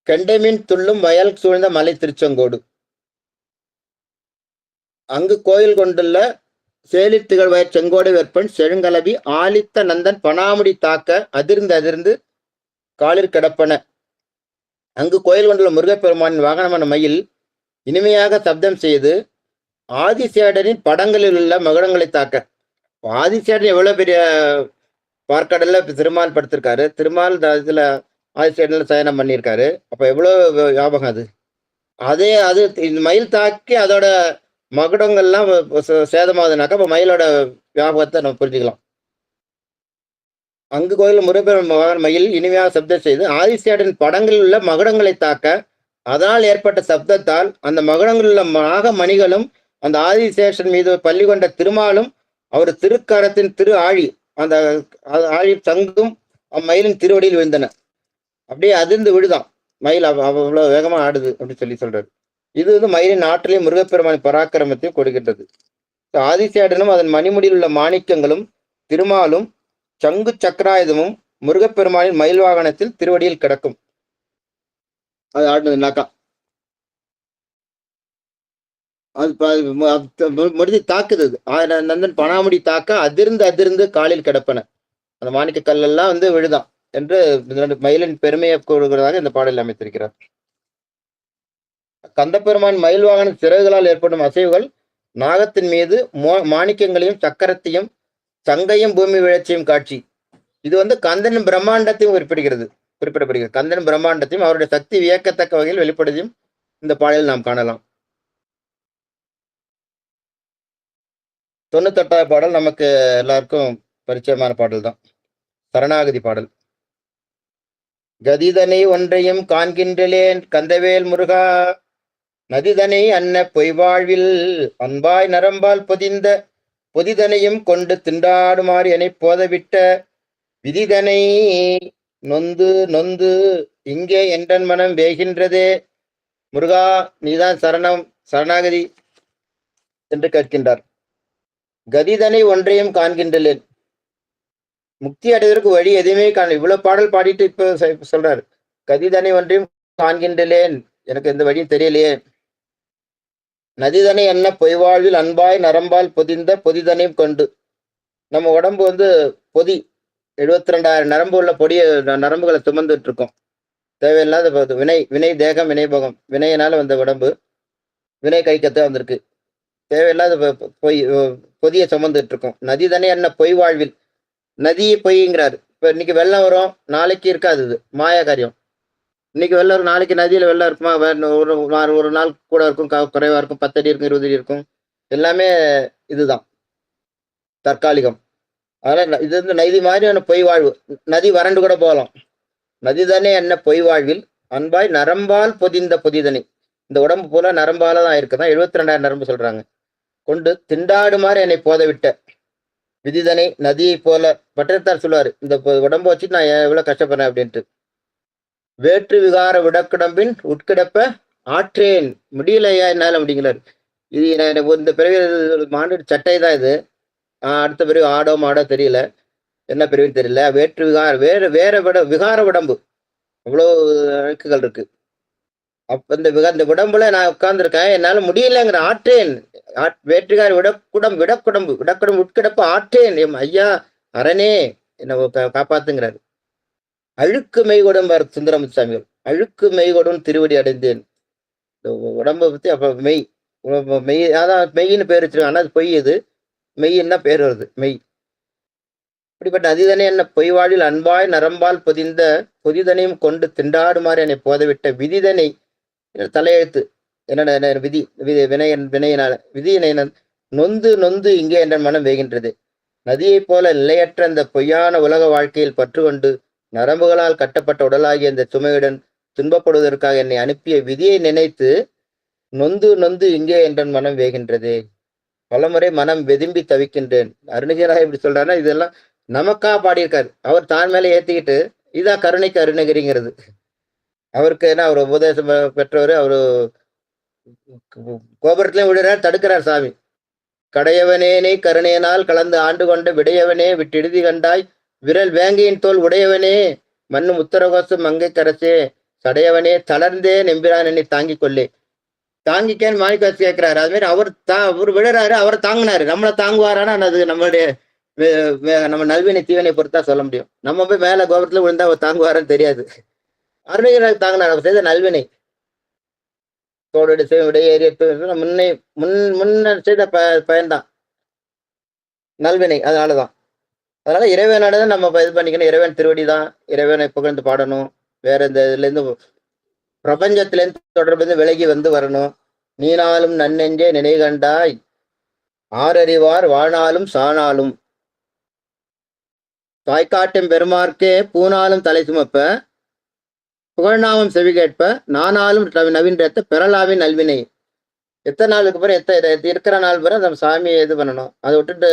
கெண்டமின் துள்ளும் வயல் சூழ்ந்த மலை திருச்செங்கோடு. அங்கு கோயில் கொண்டுள்ள சேலில் திகழ்வயற் செங்கோடை வெற்பன் செழுங்கலவி ஆலித்த நந்தன் பனாமுடி தாக்க அதிர்ந்து காலில் கிடப்பன. அங்கு கோயில் கொண்டுள்ள முருகப்பெருமானின் வாகனமான மயில் இனிமையாக சப்தம் செய்து ஆதிசேடனின் படங்களில் உள்ள மகுடங்களை தாக்க. ஆதிசேடன் எவ்வளவு பெரிய பார்க்கடல்ல திருமால் படுத்திருக்காரு, திருமால் இதுல ஆதிசேடன்ல சயனம் பண்ணியிருக்காரு. அப்ப எவ்வளவு ஞாபகம் அது மயில் தாக்கி அதோட மகுடங்கள்லாம் சேதமாகுதுனாக்கா அப்ப மயிலோட ஞாபகத்தை நம்ம புரிஞ்சுக்கலாம். அங்கு கோயில் முருகப்பெருமான் மயில் இனிமையாக சப்தம் செய்து ஆதிசேடன் படங்களில் உள்ள மகுடங்களை தாக்க, அதனால் ஏற்பட்ட சப்தத்தால் அந்த மகுடங்களில் உள்ள மணிகளும் அந்த ஆதிசேஷன் மீது பள்ளி கொண்ட திருமாலும் அவர் திருக்கரத்தின் திரு ஆழி, அந்த ஆழி சங்கும் அம்மயிலின் திருவடியில் விழுந்தன. அப்படியே அதிர்ந்து விழுதான். மயில் அவ்வளவு வேகமா ஆடுது அப்படின்னு சொல்றாரு. இது மயிலின் ஆற்றலையும் முருகப்பெருமானின் பராக்கிரமத்தையும் கொடுக்கின்றது. ஆதிசேடனும் அதன் மணிமுடியில் உள்ள மாணிக்கங்களும் திருமாலும் சங்கு சக்கராயுதமும் முருகப்பெருமானின் மயில் வாகனத்தில் திருவடியில் கிடக்கும். அது ஆடுனதுனாக்கா அது முடிஞ்சு தாக்குது. நந்தன் பனாமுடி தாக்க அதிர்ந்து காலில் கிடப்பன. அந்த மாணிக்க கல்லெல்லாம் விழுதான் என்று மயிலின் பெருமையை கூறுகிறதாக இந்த பாடலில் அமைத்திருக்கிறார். கந்தப்பெருமான் மயில் வாகன சிறகுகளால் ஏற்படும் அசைவுகள் நாகத்தின் மீது மாணிக்கங்களையும் சக்கரத்தையும் சங்கையும் பூமி விழச்சியும் காட்சி. இது கந்தன் பிரம்மாண்டத்தையும் குறிப்பிடப்படுகிறது. கந்தன் பிரம்மாண்டத்தையும் அவருடைய சக்தி வியக்கத்தக்க வகையில் வெளிப்படுத்தியும் இந்த பாடலில் நாம் காணலாம். 98வது பாடல் நமக்கு எல்லாருக்கும் பரிச்சயமான பாடல் தான், சரணாகதி பாடல். கதிதனை ஒன்றையும் காண்கின்றேன் கந்தவேல் முருகா, நதிதனை அன்ன பொய்வாழ்வில் அன்பாய் நரம்பால் பொதிதனையும் கொண்டு திண்டாடுமாறு என போதவிட்ட விதிதனை நொந்து நொந்து இங்கே என்றன் மனம் வேகின்றதே. முருகா, நீதான் சரணாகதி என்று கேட்கின்றார். கதிதனை ஒன்றையும் காண்கின்றேன், முக்தி அடைவதற்கு வழி எதுவுமே இவ்வளவு பாடல் பாடிட்டு இப்ப சொல்றாரு, கதிதனை ஒன்றையும் காண்கின்றேன், எனக்கு எந்த வழியும் தெரியலையே. நதிதனை என்ன பொய்வாழ்வில் அன்பாய் நரம்பால் பொதிதனையும் கொண்டு. நம்ம உடம்பு பொதி 72,000 நரம்பு உள்ள நரம்புகளை சுமந்துட்டு இருக்கோம். தேவையில்லாத வினை தேகம் வினைபோகம், வினையினால வந்த உடம்பு வினை கைக்கத்து வந்திருக்கு. தேவையில்லாத பொதியை சுமந்துட்டு இருக்கோம். நதிதனை என்ன பொய் வாழ்வில், நதி பொய்ங்கிறாரு. இப்ப இன்னைக்கு வெள்ளம் வரும், நாளைக்கு இருக்காது. இது மாயா காரியம். இன்னைக்கு வெள்ளம் வரும், நாளைக்கு நதியில வெள்ளம் இருக்குமா? ஒரு நாள் கூட இருக்கும், குறைவா இருக்கும், 10 அடி இருக்கும், 20 அடி இருக்கும். எல்லாமே இதுதான் தற்காலிகம். அதனால இது நதி மாதிரியான பொய் வாழ்வு. நதி வறண்டு கூட போகலாம். நதிதானே என்ன பொய் வாழ்வில் அன்பாய் நரம்பால் பொதிதனை. இந்த உடம்பு போல நரம்பால தான் இருக்குதான். 72,000 நரம்பு சொல்றாங்க. கொண்டு திண்டாடுமாறு என்னை போதவிட்ட விதிதனை நதியை போல. பட்டத்தார் சொல்லுவாரு, இந்த உடம்பு வச்சுட்டு நான் எவ்வளவு கஷ்டப்படுறேன் அப்படின்ட்டு. வேற்று விகார விடக்குடம்பின் உட்கிடப்ப ஆற்றேன் முடியலையா என்னால அப்படிங்கிறாரு. இது இந்த பிறவி மாண்டு சட்டை தான் இது. அடுத்த பிறகு ஆடோ மாடோ தெரியல, என்ன பிரிவுன்னு தெரியல. வேற்று வேற விகார உடம்பு, அவ்வளோ அழுக்குகள் இருக்கு. அப்ப இந்த உடம்புல நான் உட்கார்ந்துருக்கேன், என்னால முடியலங்கிற. ஆற்றேன் வேற்றுகார விடக்குடம்பு உட்கிடப்ப ஆற்றேன், எம் ஐயா அரணே என்ன காப்பாத்துங்கிறாரு. அழுக்கு மெய்கொடும் சுந்தரமுசாமிகள், அழுக்கு மெய்கொடும் திருவடி அடைந்தேன். உடம்பை பத்தி அப்ப மெய் அதான் மெய்ன்னு பேர் வச்சிருக்காங்க. ஆனா அது பொய். இது மெய்ன்னா பேர் வருது, மெய். இப்படிப்பட்ட அதிதனை என்ன பொய்வாழில் அன்பாய் நரம்பால் பொதிதனையும் கொண்டு திண்டாடுமாறு என்னை போதவிட்ட விதிதனை தலையெழுத்து. என்னென்ன விதி வினையினால விதியினை நொந்து நொந்து இங்கே என்ற மனம் வேகின்றது. நதியைப் போல நிலையற்ற அந்த பொய்யான உலக வாழ்க்கையில் பற்று கொண்டு நரம்புகளால் கட்டப்பட்ட உடலாகிய அந்த சுமையுடன் துன்பப்படுவதற்காக என்னை அனுப்பிய விதியை நினைத்து நொந்து நொந்து இங்கே என்ற மனம் வேகின்றது. பலமுறை மனம் வெதும்பி தவிக்கின்றேன். அருணகிரியாக இப்படி சொல்றாருன்னா இதெல்லாம் நமக்கா பாடியிருக்காரு. அவர் தான் மேலே ஏத்திக்கிட்டு இதான் கருணைக்கு அருணகிரிங்கிறது. அவருக்கு என்ன, அவர் உபதேசம் பெற்றவர். அவரு கோபுரத்திலையும் விடுறார், தடுக்கிறார் சாமி. கடையவனேனை கருணையினால் கலந்து ஆண்டு கொண்ட விடையவனே விட்டெழுதி கண்டாய் விரல் வேங்கையின் தோல் உடையவனே மண்ணும் உத்தரகோசம் மங்கை கரசே சடையவனே தளர்ந்தே நெம்பிரான் என்னை தாங்கிக் கொள்ளே. தாங்கிக்கேன்னு மாணிக்காசு கேட்கிறாரு. அது மாதிரி அவர் விழுறாரு, அவரை தாங்கினாரு. நம்மளை தாங்குவாரானா அது நம்மளுடைய நம்ம நல்வினை தீவனை பொறுத்தா சொல்ல முடியும். நம்ம போய் மேல கோபுரத்துல விழுந்தா அவர் தாங்குவாரான்னு தெரியாது. அருணகிரி தாங்கினார். அவர் செய்த நல்வினை தோடு விடையேறிய முன்ன செய்த பயன்தான் நல்வினை. அதனாலதான் இறைவனோட நம்ம இது பண்ணிக்கணும். இறைவன் திருவடி தான், இறைவனை புகழ்ந்து பாடணும். வேற இந்த இதுல இருந்து பிரபஞ்சத்திலேருந்து தொடர்பு விலகி வரணும். நீனாலும் நன்னெஞ்சே நினைவு கண்டாய் ஆறறிவார் வாழ்நாளும் சாணாலும் தாய்க்காட்டும் பெருமார்க்கே பூனாலும் தலை சுமப்ப புகழ்நாமம் செவி கேட்ப நானாலும் நவீன்றத்தை பெறலாவின் நல்வினை. எத்தனை நாளுக்கு பிறகு இருக்கிற நாள் பிறகு நம்ம சாமியை இது பண்ணணும். அதை விட்டுட்டு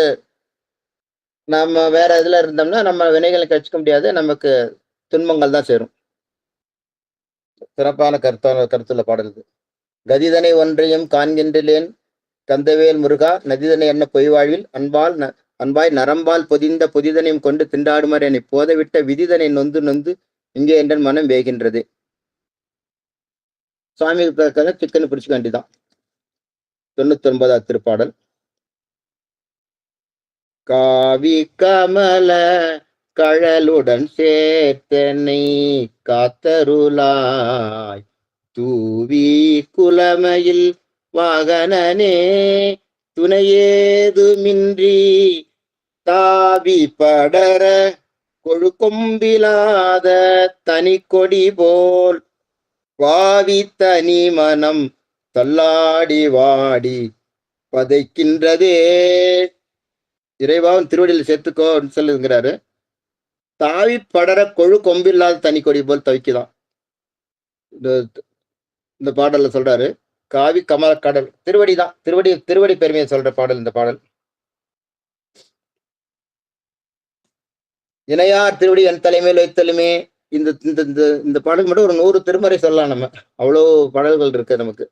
நம்ம வேற இதுல இருந்தோம்னா நம்ம வினைகளை கழிச்சுக்க முடியாது, நமக்கு துன்பங்கள் தான் சேரும். சிறப்பான கருத்துள்ள பாடல் இது. கதிதனை ஒன்றையும் காண்கின்றேன் கந்தவேல் முருகா, நதிதனை என்ன பொய்வாழ்வில் அன்பாய் நரம்பால் பொதிந்த பொதிதனையும் கொண்டு திண்டாடுமாறு என்னை போதவிட்ட விதிதனை நொந்து நொந்து இங்கே என்ற மனம் வேகின்றது. சுவாமி சிக்கன் பிடிச்சுக்க வேண்டிதான். 99வது திருப்பாடல். காவி கமல கழலுடன் சேர்த்தனை காத்தருளாய், தூவி குலமையில் வாகனனே துணையேதுமின்றி தாவி படர கொழுக்கொம்பிலாத தனி கொடி போல் வாவி தனி மனம் தள்ளாடி வாடி பதைக்கின்றதே. இறைவாவும் திருவடியில் சேர்த்துக்கோ சொல்லுங்கிறாரு. தாவி படர கொழு கொம்பில்லாத தனி கொடி போல் தவிக்குதான். இந்த பாடல்ல சொல்றாரு. காவி கமல கடல் திருவடி தான். திருவடி பெருமையை சொல்ற பாடல் இந்த பாடல். இணையார் திருவடி என் தலைமையில் வைத்தலுமே. இந்த இந்த பாடல் மட்டும் ஒரு 100 திருமறை சொல்லலாம் நம்ம. அவ்வளோ பாடல்கள் இருக்கு நமக்கு.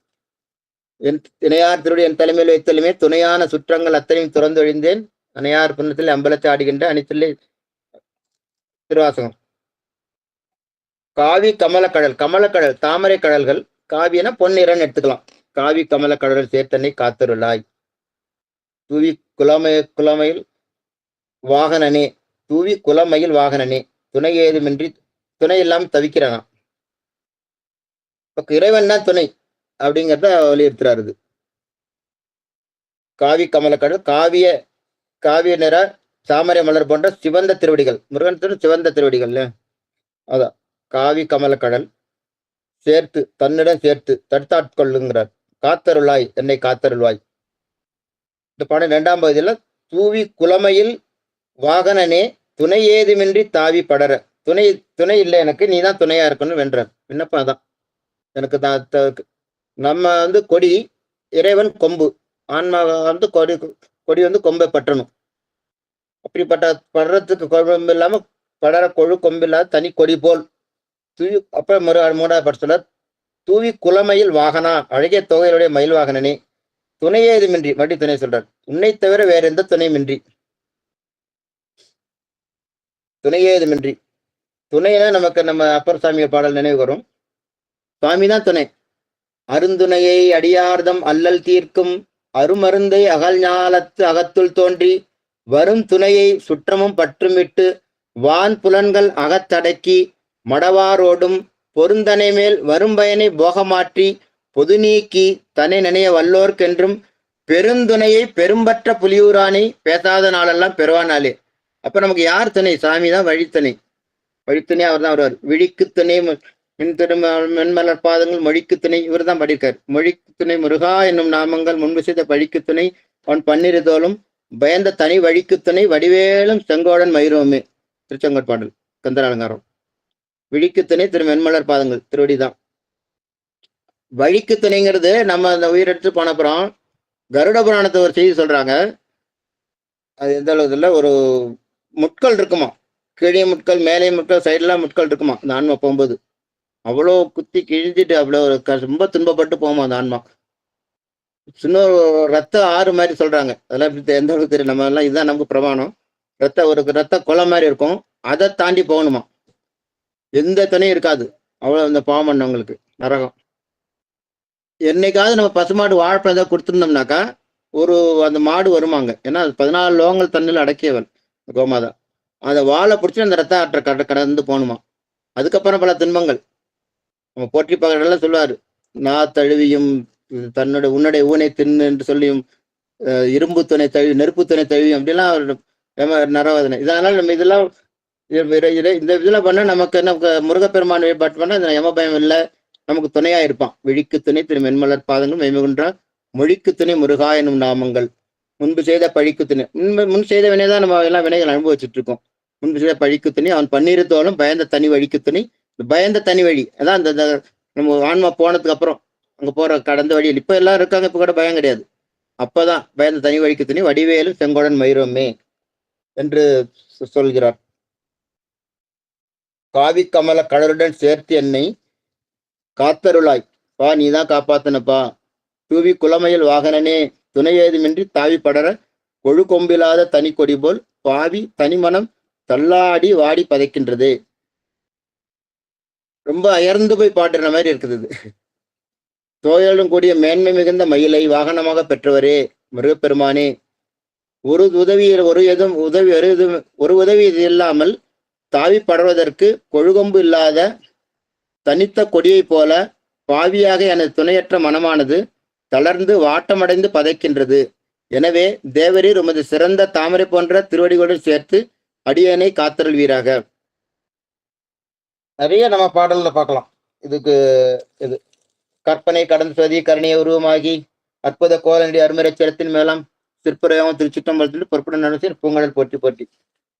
இணையார் திருவடி என் தலைமையில் வைத்தலுமே, துணையான சுற்றங்கள் அத்தனையும் துறந்து ஒழிந்தேன், அணையார் புண்ணத்தில் அம்பலத்தை ஆடுகின்ற அனைத்திலே திருவாசகம். காவி கமலக்கடல், கமலக்கடல் தாமரை கடல்கள், காவியன பொன்னிறன் எடுத்துக்கலாம். காவி கமலக்கடல் சேர்த்தனை காத்தருளாய், தூவி குலமையில் வாகனனே, தூவி குலமையில் வாகனனே, துணை ஏதுமின்றி துணை இல்லாமல் தவிக்கிறானா. இறைவன் தான் துணை அப்படிங்கிறத வலியுறுத்துறாரு. காவி கமலக்கடல், காவிய நிற தாமரை மலர் போன்ற சிவந்த திருவடிகள், முருகன் சிவந்த திருவடிகள். அதான் காவி கமலக்கடல் சேர்த்து தன்னிடம் சேர்த்து தடுத்தாட்கொள்ளுங்கிறார். காத்தருளாய் என்னை காத்தருள்வாய். இந்த பாடம் 2ஆம் பகுதியில் தூவி குலமையில் வாகனனே துணை ஏதுமின்றி தாவி படர, துணை இல்லை எனக்கு, நீ தான் துணையா இருக்கணும் வென்றார். விண்ணப்பம் அதான். எனக்கு நம்ம கொடி, இறைவன் கொம்பு, ஆன்மா கொடி கொம்பை பற்றணும். அப்படிப்பட்ட படுறதுக்கு கொம்பு இல்லாம படர கொழு கொம்பு இல்லாத தனி கொடி போல் தூவி. அப்புறம் 3ஆவது படத்துல தூவி குலமையில் வாகனா, அழகிய தொகையுடைய மயில் வாகனனே, துணையே இதுமின்றி, மறுபடி துணை சொல்றார். உன்னை தவிர வேற எந்த துணையுமின்றி, துணையே இதுமின்றி. துணைனா நமக்கு நம்ம அப்பர் சாமி பாடல் நினைவு வரும். சுவாமி தான் துணை. அருந்துணையை அடியார்தம் அல்லல் தீர்க்கும் அருமருந்தை அகல் ஞாலத்து அகத்துள் தோன்றி வரும் துணையை சுற்றமும் பற்றுமிட்டு வான் புலன்கள் அகத்தடக்கி மடவாரோடும் பொருந்தனை மேல் வரும் பயனை போகமாற்றி பொது நீக்கி தன்னை நினைய வல்லோர்க்கென்றும் பெருந்துணையை பெரும்பற்ற புலியூரானை பேசாத நாளெல்லாம் பெறுவானாலே. அப்ப நமக்கு யார் துணை? சாமி தான் வழித்துணை. வழித்துணை அவர் தான் வருவார். விழிக்கு துணை மென்மலர் பாதங்கள் மொழிக்கு துணை இவர் தான் படிக்கார். மொழிக்கு துணை முருகா என்னும் நாமங்கள் முன்பு செய்த பழிக்கு துணை அவன் பன்னிருதோளும் பயந்த தனி வழிக்கு துணை வடிவேலும் செங்கோடன் மயிரோமே. திருச்செங்கோட்பாடல் கந்தர் அலங்காரம். விழிக்கு துணை திரு மென்மலர் பாதங்கள் திருவடிதான். வழிக்கு துணைங்கிறது நம்ம அந்த உயிரெடுத்து போன அப்புறம் கருட புராணத்தை ஒரு செய்தி சொல்றாங்க. அது எந்த அளவுல ஒரு முட்கள் இருக்குமா, கீழே முட்கள் மேலே முட்கள் சைட்லாம் முட்கள் இருக்குமா. அந்த ஆன்மா போகும்போது அவ்வளோ குத்தி கிழிஞ்சிட்டு அவ்வளோ ரொம்ப துன்பப்பட்டு போமா அந்த ஆன்மா. சின்ன ரத்த ஆறு மாதிரி சொல்றாங்க. அதெல்லாம் இப்படி எந்த அளவுக்கு தெரியும், நம்ம எல்லாம் இதுதான் நமக்கு பிரமாணம். ரத்த கொலை மாதிரி இருக்கும், அதை தாண்டி போகணுமா. எந்த துணையும் இருக்காது. அவ்வளோ இந்த பாவம் பண்ணவங்களுக்கு நரகம். என்னைக்காவது நம்ம பசுமாடு வாழைப்பழம் ஏதாவது கொடுத்துருந்தோம்னாக்கா அந்த மாடு வருமாங்க. ஏன்னா 14 லோகங்கள் தண்ணில் அடக்கியவன் கோமாதா. அதை வாழை பிடிச்சி அந்த ரத்த ஆற்ற கடந்து போகணுமா. அதுக்கப்புறம் பல துன்பங்கள். நம்ம போற்றி பார்க்கறதெல்லாம் சொல்லுவாரு. நான் தழுவியும் உன்னுடைய ஊனை தின்னு என்று சொல்லியும் இரும்பு துணை தழுவி நெருப்பு துணை தழுவியும் அப்படிலாம் நரவாதனை. இதனால நம்ம இதெல்லாம் இந்த இதெல்லாம் பண்ண நமக்கு முருகப்பெருமான் வழிபாட்டு பண்ண இந்த யம பயம் இல்லை, நமக்கு துணையா இருப்பான். விழிக்கு துணை திரு மென்மலர் பாதங்கள் மெய்முகின்றார் மொழிக்கு துணை முருகா என்னும் நாமங்கள் முன்பு செய்த பழிக்கு துணை. முன் செய்த வினைதான் நம்ம எல்லாம் வினைகள் அனுபவிச்சுட்டு இருக்கோம். முன்பு செய்த பழிக்கு துணை அவன் பன்னிருத்தோளும் பயந்த தனி வழிக்கு துணை. பயந்த தனி வழி அதான் அந்த நம்ம ஆன்மா போனதுக்கு அப்புறம் அங்க போற கடந்த வழியில் இப்ப எல்லாம் இருக்காங்க. இப்ப கூட பயம் கிடையாது. அப்பதான் பயந்த தனி வழிக்கு துணை வடிவேலும் செங்கோடன் மயிரோமே என்று சொல்கிறார். காவி கமல கடலுடன் சேர்த்து என்னை காத்தருளாய், பா நீதான் காப்பாத்தனப்பா. தூவி குளமையில் வாகனனே, துணை ஏதுமின்றி தாவி படர கொழு கொம்பில்லாத தனி கொடி போல் பாவி தனிமனம் தள்ளாடி வாடி பதைக்கின்றது. ரொம்ப அயர்ந்து போய் பாடுற மாதிரி இருக்குது இது. தோயலும் கூடிய மேன்மை மிகுந்த மயிலை வாகனமாக பெற்றவரே முருகப்பெருமானே, ஒரு உதவி ஒரு உதவி இல்லாமல் தாவி படர்வதற்கு கொழுகொம்பு இல்லாத தனித்த கொடியைப் போல பாவியாக எனது துணையற்ற மனமானது தளர்ந்து வாட்டமடைந்து பதைக்கின்றது. எனவே தேவரீர் உமது சிறந்த தாமரை போன்ற திருவடிகளுடன் சேர்த்து அடியனை காத்தருள்வீராக. நிறைய நம்ம பாடல்ல பார்க்கலாம். இதுக்கு இது கற்பனை கடந்து சதி கருணைய உருவமாகி அற்புத கோலநடி அருமறை சிரத்தின் மேலாம் சிற்பரகம் திருச்சிட்டம்பலத்தில் பொறுப்புடன் நடத்தி பூங்கடல் போற்றி போற்றி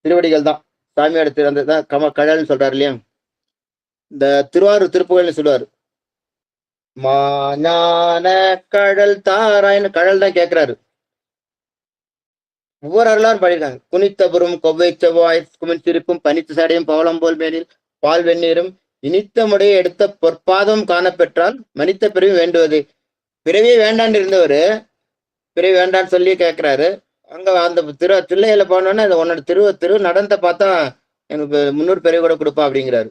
திருவடிகள் தான் சாமியோட திறந்ததான் கடல்னு சொல்றாரு இல்லையா. இந்த திருவாரூர் திருப்புகள்னு சொல்லுவாரு, மாஞான கடல் தாராய்னு கடல் தான் கேட்கிறாரு. ஒவ்வொரு அருளாரும் பாடியிருக்காங்க. குனித்தபுரும் கொவ்வை செவ்வாய் குமின் சிரிப்பும் பனித்து சடையும் பவளம் போல் மேனில் பால் வெந்நீரும் இனித்த முறையை எடுத்த பொற்பாதம் காணப்பெற்றால் மனித பிறவி வேண்டுவது. பிறவியே வேண்டான்னு இருந்தவர் பிறவி வேண்டான்னு சொல்லி கேட்கிறாரு. அங்க அந்த தில்லையில போனோன்னா உன்னோட திரு நடனத்தை பார்த்தா எனக்கு 300 பிறவி கூட கொடுப்பா அப்படிங்கிறாரு.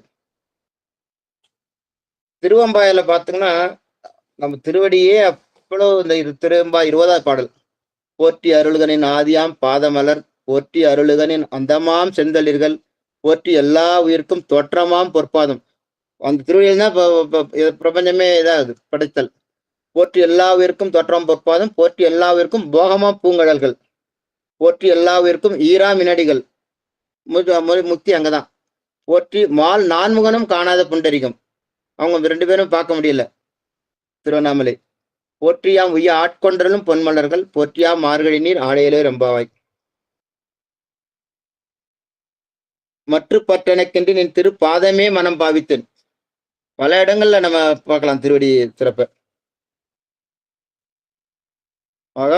திருவம்பாயில பாத்தீங்கன்னா நம்ம திருவடியே அவ்வளவு. இந்த திருவம்பா 20வது பாடல், போற்றி அருள்கனின் ஆதியாம் பாதமலர் போற்றி அருளுகனின் அந்தமாம் செந்தளிர்கள் போற்றி எல்லா உயிர்க்கும் தோற்றமாம் பொற்பாதம். அந்த திருவடியில் தான் பிரபஞ்சமே இதாகுது, படைத்தல். போற்றி எல்லா உயிர்க்கும் தோற்றம் பொற்பாதம் போற்றி எல்லா உயிர்க்கும் போகமாம் பூங்கடல்கள் போற்றி எல்லா உயிர்க்கும் ஈரா மினடிகள் முக்தி அங்கதான். போற்றி மால் நான்முகனும் காணாத புண்டரிகம், அவங்க 2 பேரும் பார்க்க முடியல திருவண்ணாமலை. போற்றியாம் உய்ய ஆட்கொண்டலும் பொன்மலர்கள் போற்றியாம் மார்கழி நீர் ஆடையிலே ரொம்பாவாய். மற்ற பட்டனக்கென்று நின் திரு பாதமே மனம் பாவித்தேன். பல இடங்கள்ல நம்ம பார்க்கலாம் திருவடி சிறப்ப. ஆக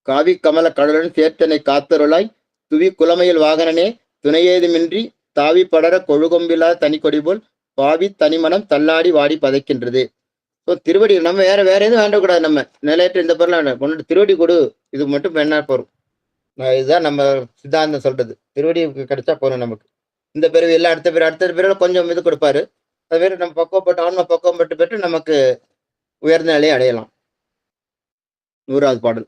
காவி கமல கடலுடன் சேர்த்தனை காத்தருளாய் துவி குளமையில் வாகனனே துணையேதுமின்றி தாவி படர கொழுகொம்பிலா தனி கொடி போல் பாவி தனிமனம் தள்ளாடி வாடி பதைக்கின்றது. ஸோ திருவடி நம்ம வேற எதுவும் வேண்டக்கூடாது. நம்ம நிலையற்ற இந்த பொருள் வேண்டாம், உன்னோட திருவடி கொடு, இது மட்டும் வேணா போறோம். இதுதான் நம்ம சித்தாந்தம் சொல்றது. திருவடி கிடைச்சா போறோம் நமக்கு. இந்த பிறகு இல்லை அடுத்த பிறகு கொஞ்சம் இது கொடுப்பாரு. அது பேர் நம்ம பக்குவப்பட்டு ஆன்ம பக்குவப்பட்டு பெற்று நமக்கு உயர்ந்த நிலையை அடையலாம். 100வது பாடல்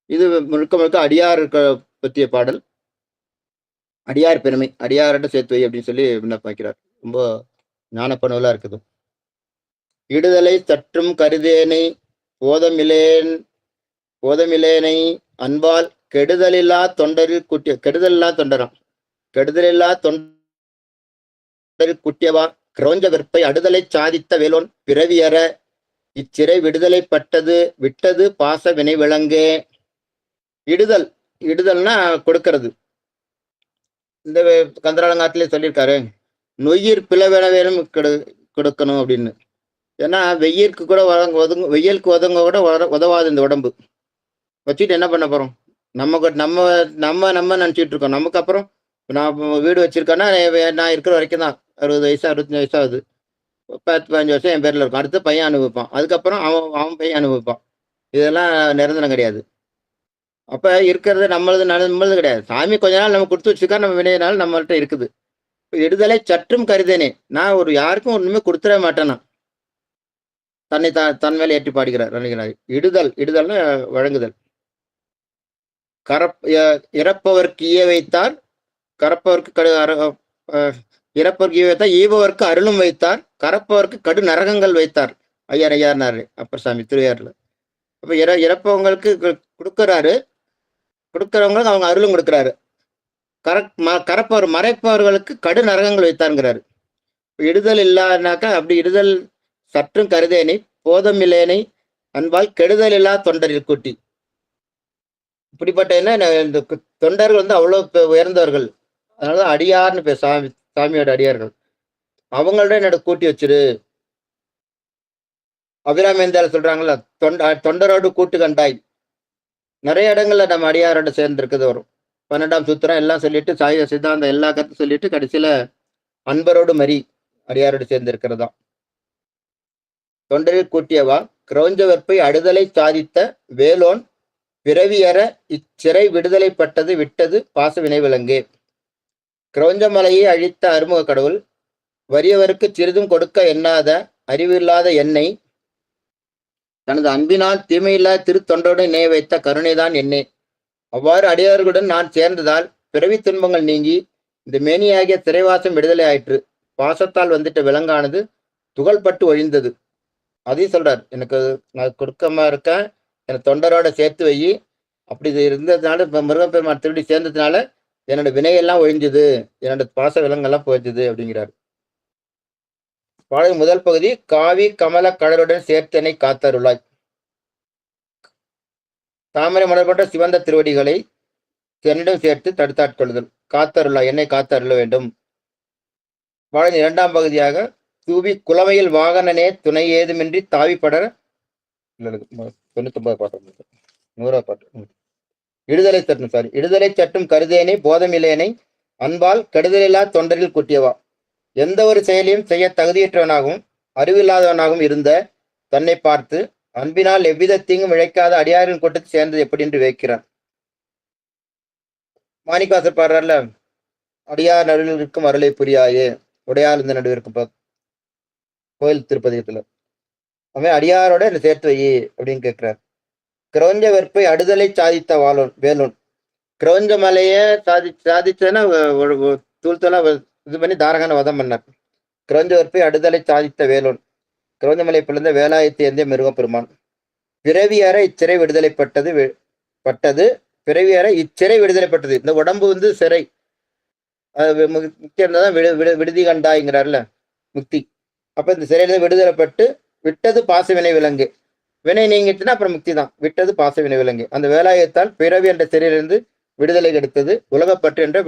இது முழுக்க அடியார் பற்றிய பாடல். அடியார் பெருமை, அடியார்கிட்ட சேர்த்து வை அப்படின்னு சொல்லி விண்ணப்பிக்கிறார். ரொம்ப ஞானப்பணவலா இருக்குது. இடுதலை சற்றும் கருதேனை போதமிலேனை அன்பால் கெடுதலில்லா தொண்டரில் குட்டிய கெடுதலில்லா தொண்டராம் கெடுதலில்லா தொண்டரில் குட்டியவா கிரௌஞ்ச வெற்பை அடுதலை சாதித்த வேலோன் பிறவியற இச்சிறை விடுதலை விட்டது பாச வினை விளங்கே. இடுதல்னா கொடுக்கறது. இந்த கந்தராலங்காட்டிலே சொல்லியிருக்காரு, நொய்யிற் பிளவென வேணும் கொடுக்கணும் அப்படின்னு. ஏன்னா வெயிலுக்கு கூட வெயிலுக்கு ஒதுங்க கூட உதவாது இந்த உடம்பு. வச்சுட்டு என்ன பண்ண போறோம்? நம்ம நினைச்சிட்டு இருக்கோம். நமக்கு அப்புறம் நான் வீடு வச்சிருக்கேன்னா நான் இருக்கிற வரைக்கும் தான். 60 வயசு 65 வயசு ஆகுது. 10-15 வருஷம் என் பேர்ல இருக்கும். அடுத்து பையன் அனுபவிப்பான். அதுக்கப்புறம் அவன் பையன் அனுபவிப்பான். இதெல்லாம் நிரந்தரம் கிடையாது. அப்ப இருக்கிறது நம்மளது கிடையாது. சாமி கொஞ்ச நாள் நம்ம கொடுத்து வச்சுக்கா, நம்ம வினையினால நம்மள்ட்ட இருக்குது. இடுதலை சற்றும் கருதேனே, நான் யாருக்கும் ஒண்ணுமே கொடுத்துட மாட்டேன்னா தன்னை தன் மேல ஏற்றி பாடுகிறார். இடுதல்னா வழங்குதல். இறப்பவர்க்கு ஈய வைத்தார், இறப்பவர்க்கு ஈய வைத்தார், ஈபவர்க்கு அருளும் வைத்தார், கரப்பவர்க்கு கடு நரகங்கள் வைத்தார். ஐயார்னாரு அப்பர் சாமி திருவையாறுல. அப்ப இறப்பவங்களுக்கு கொடுக்கறாரு, கொடுக்கறவங்களுக்கு அவங்க அருளும் கொடுக்குறாரு. மறைப்பவர்களுக்கு கடு நரகங்கள் வைத்தாருங்கிறாரு. இடுதல் இல்லாதனாக்கா அப்படி இடுதல் சற்றும் கருதேனை போதமில்லேனை அன்பால் கெடுதல் இல்லா தொண்டரில் கூட்டி. இப்படிப்பட்ட இந்த தொண்டர்கள் அவ்வளவு உயர்ந்தவர்கள். அதனாலதான் அடியார்னு பேர். சாமியோட அடியார்கள். அவங்களோட என்னோட கூட்டி வச்சிரு. அபிராமேந்தால சொல்றாங்கல்ல, தொண்டரோடு கூட்டு கண்டாய். நிறைய இடங்கள்ல நம்ம அடியாரோட சேர்ந்து இருக்குது வரும். 12ஆம் சூத்திரம் எல்லாம் சொல்லிட்டு சாய சித்தாந்தம் எல்லா கருத்து சொல்லிட்டு கடைசியில அன்பரோடு மரி அடியாரோடு சேர்ந்து இருக்கிறதா. தொண்டரில் கூட்டியவா கிரௌஞ்ச வெற்பை அடுதலை சாதித்த வேலோன் பிறவியற இச்சிறை விடுதலைப்பட்டது விட்டது பாச வினை விலங்கே. கிரௌஞ்ச மலையை அழித்த அருமுக கடவுள் வறியவருக்கு சிறிதும் கொடுக்க எண்ணாத அறிவில்லாத என்னை தனது அன்பினால் தீமையில்லா திருத்தொண்டோடு இணைய வைத்த கருணைதான் என்னே. அவ்வாறு அடியார்களுடன் நான் சேர்ந்ததால் பிறவி துன்பங்கள் நீங்கி இந்த மேனியாகிய சிறைவாசம் விடுதலை ஆயிற்று. பாசத்தால் வந்துட்ட விலங்கானது துகள்பட்டு ஒழிந்தது. அதையும் சொல்றார், எனக்கு நான் கொடுக்கமா இருக்கேன், எனக்கு தொண்டரோட சேர்த்து வை. அப்படி இருந்ததுனால இப்ப முருகப்பெருமான் திருடி சேர்ந்ததுனால என்னோட வினையெல்லாம் ஒழிஞ்சுது, என்னோட பாச விலங்கெல்லாம் போயிடுது அப்படிங்கிறார். பாடல் முதல் பகுதி காவி கமல கடலுடன் சேர்த்தனை காத்தருளாய். தாமரை மலர்பட்ட சிவந்த திருவடிகளை என்னிடம் சேர்த்து தடுத்தாட்கொள்ளுதல். காத்தருளாய், என்னை காத்தருள வேண்டும். பாடல் இரண்டாம் பகுதியாக தூவி குளமையில் வாகனனே துணை ஏதுமின்றி தாவி படர 99 பாட்டு 100 பாட்டு. இடுதலை சட்டும் இடுதலை சட்டும் கருதேனை போதமில்லேனை அன்பால் கெடுதலில்லா தொண்டரில் கூட்டியவா. எந்த ஒரு செயலையும் செய்ய தகுதியற்றவனாகவும் அறிவில்லாதவனாகவும் இருந்த தன்னை பார்த்து அன்பினால் எவ்வித தீங்கும் இழைக்காத அடியாரின் கூட்டத்தில் சேர்ந்தது எப்படி என்று வைக்கிறான். மாணிக்கவாசர் பாடுறார்ல, அடியார் நடுவில் இருக்கும் அருளை புரியாயே உடையால் இந்த நடுவில் இருக்கும் கோயில் திருப்பதிகத்துல. அவன் அடியாரோட என்ன சேர்த்து வை அப்படின்னு கேட்கிறார். கிரௌஞ்ச வெற்பை அடுதலை சாதித்த வேலோன். கிரௌஞ்ச மலைய சாதிச்சதுன்னா தூள்தலா இது பண்ணி தாரகான வதம் பண்ணார். கிரௌஞ்ச வெற்பை அடுதலை சாதித்த வேலோன். கிரௌஞ்ச மலை பிளந்த வேலாயத்தை எந்த முருகப்பெருமான். பிறவியற இச்சிறை விடுதலைப்பட்டது பிறவியற இச்சிறை விடுதலைப்பட்டது. இந்த உடம்பு சிறை, முக்தி இருந்தாதான் விடுதி கண்டாய்ங்கிறார்ல, முக்தி. அப்ப இந்த சிறையில விடுதலைப்பட்டு விட்டது பாச வினை விலங்கு. வினை நீங்கிட்டுனா அப்புறம் முக்தி தான். விட்டது பாச வினை விலங்கு. அந்த வேலாயத்தால் பிறவி என்ற சிறையிலிருந்து விடுதலை கிடைத்தது. உலகப்பற்று என்ற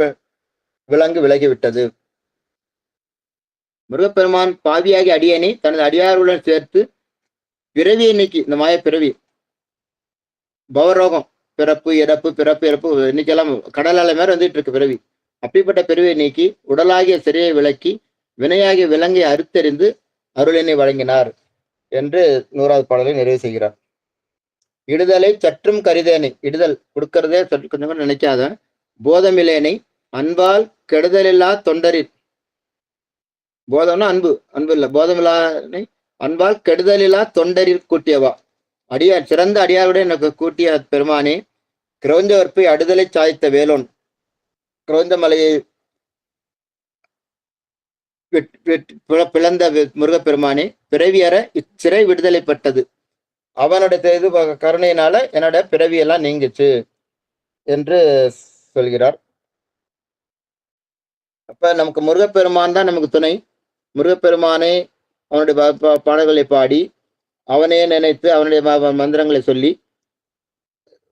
விலங்கு விலகிவிட்டது. முருகப்பெருமான் பாவியாகி அடியனை தனது அடியாருடன் சேர்த்து பிறவியை நீக்கி, இந்த மாய பிறவி பவரோகம், பிறப்பு இறப்பு பிறப்பு இறப்பு இன்னைக்கெல்லாம் கடல் அலை மாதிரி வந்துட்டு இருக்கு பிறவி. அப்படிப்பட்ட பிறவியை நீக்கி உடலாகிய சிறையை விலக்கி வினையாகிய விலங்கை அறுத்தறிந்து அருளினை வழங்கினார் என்று 100வது பாடலை நிறைவு செய்கிறார். இடுதலை சற்றும் கருதேனை, இடுதல் கொடுக்கறதே கொஞ்சம் கூட நினைக்காத போதமில்லேனை அன்பால் கெடுதலில்லா தொண்டரில். போதம்னா அன்பு, அன்பு இல்லை, போதமில்லானை அன்பால் கெடுதலில்லா தொண்டரில் கூட்டியவா. அடியார் சிறந்த அடியாருடைய எனக்கு கூட்டிய பெருமானே. கிரௌஞ்ச வெற்பை அடுதலை சாதித்த வேலோன். கிரௌஞ்ச மலையை பிளந்த முருகப்பெருமானே, பிறவியற இச்சிறை விடுதலைப்பட்டது. அவனுடைய இது கருணையினால என்னோட பிறவியெல்லாம் நீங்கிச்சு என்று சொல்கிறார். அப்ப நமக்கு முருகப்பெருமான் தான் நமக்கு துணை. முருகப்பெருமானை அவனுடைய பாடல்களை பாடி அவனையே நினைத்து அவனுடைய மந்திரங்களை சொல்லி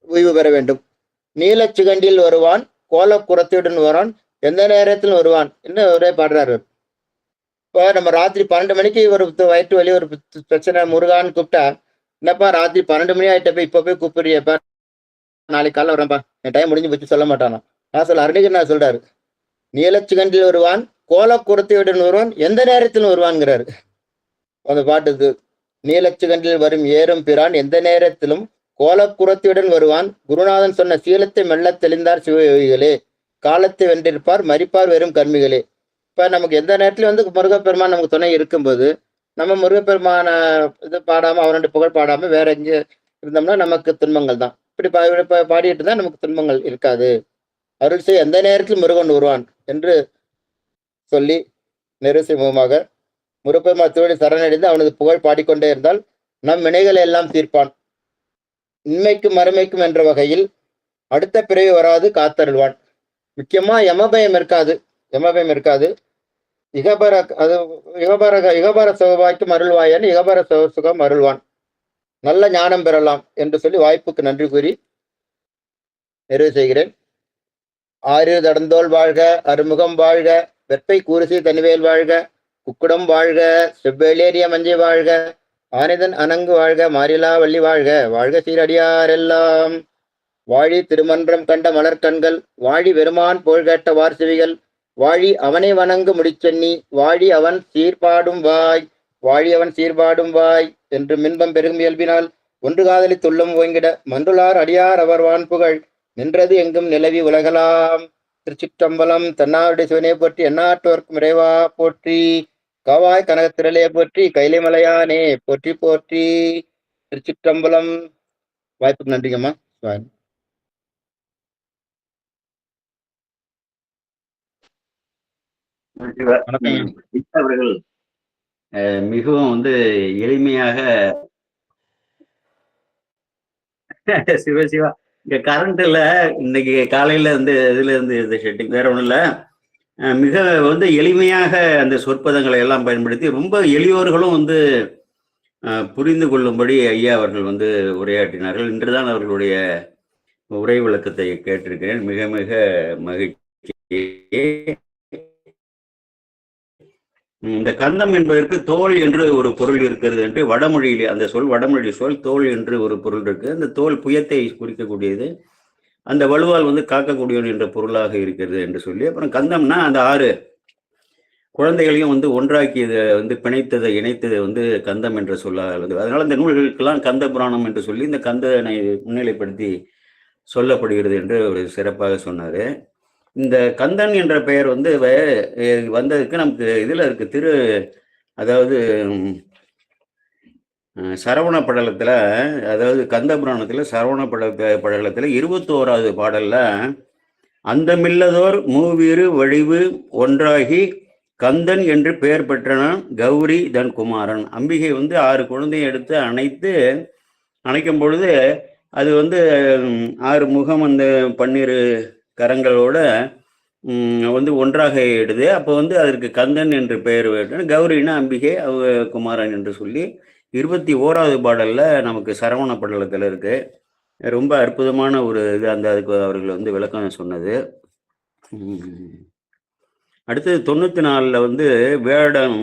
ஓய்வு பெற வேண்டும். நீலச்சிகண்டில் வருவான், கோலக்குரத்துடன் வருவான், எந்த நேரத்திலும் வருவான் என்று ஒரே பாடுறாரு. இப்போ நம்ம ராத்திரி 12 மணிக்கு ஒரு வயிற்று வலி ஒரு பிரச்சனை முருகான்னு கூப்பிட்டா, என்னப்பா ராத்திரி 12 மணி ஆயிட்டப்ப இப்போ போய் கூப்பிடுறியப்பா, நாளைக்கு காலைல வரேன்ப்பா, என் டைம் முடிஞ்சு போச்சு சொல்ல மாட்டானா. நான் சொல்ல அருணகிரிநாதர் சொல்றாரு, நீலச்சிகண்டில் வருவான், கோலக்குரத்துடன் வருவான், எந்த நேரத்திலும் வருவான்ங்கிறாரு அந்த பாட்டுக்கு. நீலச்சிகண்டில் வரும் ஏறும் பிரான் எந்த நேரத்திலும் கோலக்குரத்துடன் வருவான். குருநாதன் சொன்ன சீலத்தை மெல்ல தெளிந்தார் சிவயோகிகளே, காலத்தை வென்றிருப்பார் மறிப்பார் வெறும் கர்மிகளே. இப்ப நமக்கு எந்த நேரத்திலும் முருகப்பெருமான் நமக்கு துணை இருக்கும்போது நம்ம முருகப்பெருமான இது பாடாம அவனுடைய புகழ் பாடாம வேற எங்க இருந்தோம்னா நமக்கு துன்பங்கள் தான். இப்படி பாடிட்டு தான் நமக்கு துன்பங்கள் இருக்காது. அருள் செய் எந்த நேரத்தில் முருகன் வருவான் என்று சொல்லி நிறைவு செய்வமாக முருகப்பெருமான் திருவடி சரணடைந்து அவனது புகழ் பாடிக்கொண்டே இருந்தால் நம் வினைகளை எல்லாம் தீர்ப்பான். உண்மைக்கும் மறுமைக்கும் என்ற வகையில் அடுத்த பிறவி வராது காத்தருள்வான். முக்கியமா யமபயம் இருக்காது. இகபர சுகவாய்க்கும் அருள்வாயன் இகபர சுகம் அருள்வான். நல்ல ஞானம் பெறலாம் என்று சொல்லி வாய்ப்புக்கு நன்றி கூறி நிறைவு செய்கிறேன். ஆறிரு தடந்தோள் வாழ்க, அருமுகம் வாழ்க, வெப்பை கூரிசி தனிவேல் வாழ்க, குக்குடம் வாழ்க, செவ்வேலேறிய மஞ்சை வாழ்க, ஆனிதன் அணங்கு வாழ்க, மாரிலா வள்ளி வாழ்க, வாழ்க சீரடியாரெல்லாம். வாழி திருமன்றம் கண்ட மலர்கண்கள், வாழி பெருமான் புகழ் கேட்ட வார்செவிகள், வாழி அவனை வணங்கு முடிச்சென்னி, வாழி அவன் சீர்பாடும் வாய், வாழி அவன் சீர்பாடும் வாய் என்று மின்பம் பெருகும் இயல்பினால் ஒன்று காதலி துள்ளம் ஓங்கிட மன்றுளார் அடியார் அவர் வான் புகழ் நின்றது எங்கும் நிலவி உலகலாம். திருச்சிற்றம்பலம். தன்னாருடைய சிவனை போற்றி, எந்நாட்டோர்க்கும் இறைவா போற்றி. காவாய் கனகத்திரளைய போற்றி, கைலை மலையானே போற்றி போற்றி. திருச்சிற்றம்பலம். வாய்ப்புக்கு நன்றிங்கம்மா. அவர்கள் மிகவும் எளிமையாக சிவசிவா இங்க கரண்ட்ல இன்னைக்கு காலையில இதுல இருந்து இந்த ஷெட்டிங் வேற ஒண்ணும் இல்ல. மிக எளிமையாக அந்த சொற்பதங்களை எல்லாம் பயன்படுத்தி ரொம்ப எளியோர்களும் புரிந்து கொள்ளும்படி ஐயா அவர்கள் உரையாற்றினார்கள். இன்றுதான் அவர்களுடைய உரை விளக்கத்தை கேட்டிருக்கிறேன். மிக மிக மகிழ்ச்சி. இந்த கந்தம் என்பதற்கு தோல் என்று ஒரு பொருள் இருக்கிறது என்று வடமொழியிலே அந்த வடமொழி சொல் தோல் என்று ஒரு பொருள் இருக்கு. அந்த தோல் புயத்தை குறிக்கக்கூடியது, அந்த வலுவால் காக்கக்கூடியவன் என்ற பொருளாக இருக்கிறது என்று சொல்லி, அப்புறம் கந்தம்னா அந்த 6 குழந்தைகளையும் ஒன்றாக்கியதை பிணைத்ததை இணைத்தது கந்தம் என்ற சொல்லால் அதனால இந்த நூல்களுக்கெல்லாம் கந்த புராணம் என்று சொல்லி இந்த கந்தனை முன்னிலைப்படுத்தி சொல்லப்படுகிறது என்று ஒரு சிறப்பாக சொன்னாரு. இந்த கந்தன் என்ற பெயர் வந்ததுக்கு நமக்கு இதுல இருக்கு அதாவது சரவண படலத்துல, அதாவது கந்த புராணத்துல சரவண படலத்துல 21வது பாடல்ல அந்தமில்லதோர் மூவீறு வடிவு ஒன்றாகி கந்தன் என்று பெயர் பெற்றனான் கௌரி தன் குமாரன். அம்பிகை 6 குழந்தையை எடுத்து அணைக்கும் பொழுது அது 6 முகம் அந்த 12 கரங்களோட ஒன்றாக எடுது. அப்போ அதற்கு கந்தன் என்று பெயர் பெற்ற கௌரினா அம்பிகை, குமாரன் என்று சொல்லி 21வது பாடல்ல நமக்கு சரவண படலத்தில் இருக்கு. ரொம்ப அற்புதமான ஒரு இது அதுக்கு அவர்கள் விளக்கம் சொன்னது. அடுத்தது 94ல வேடம்,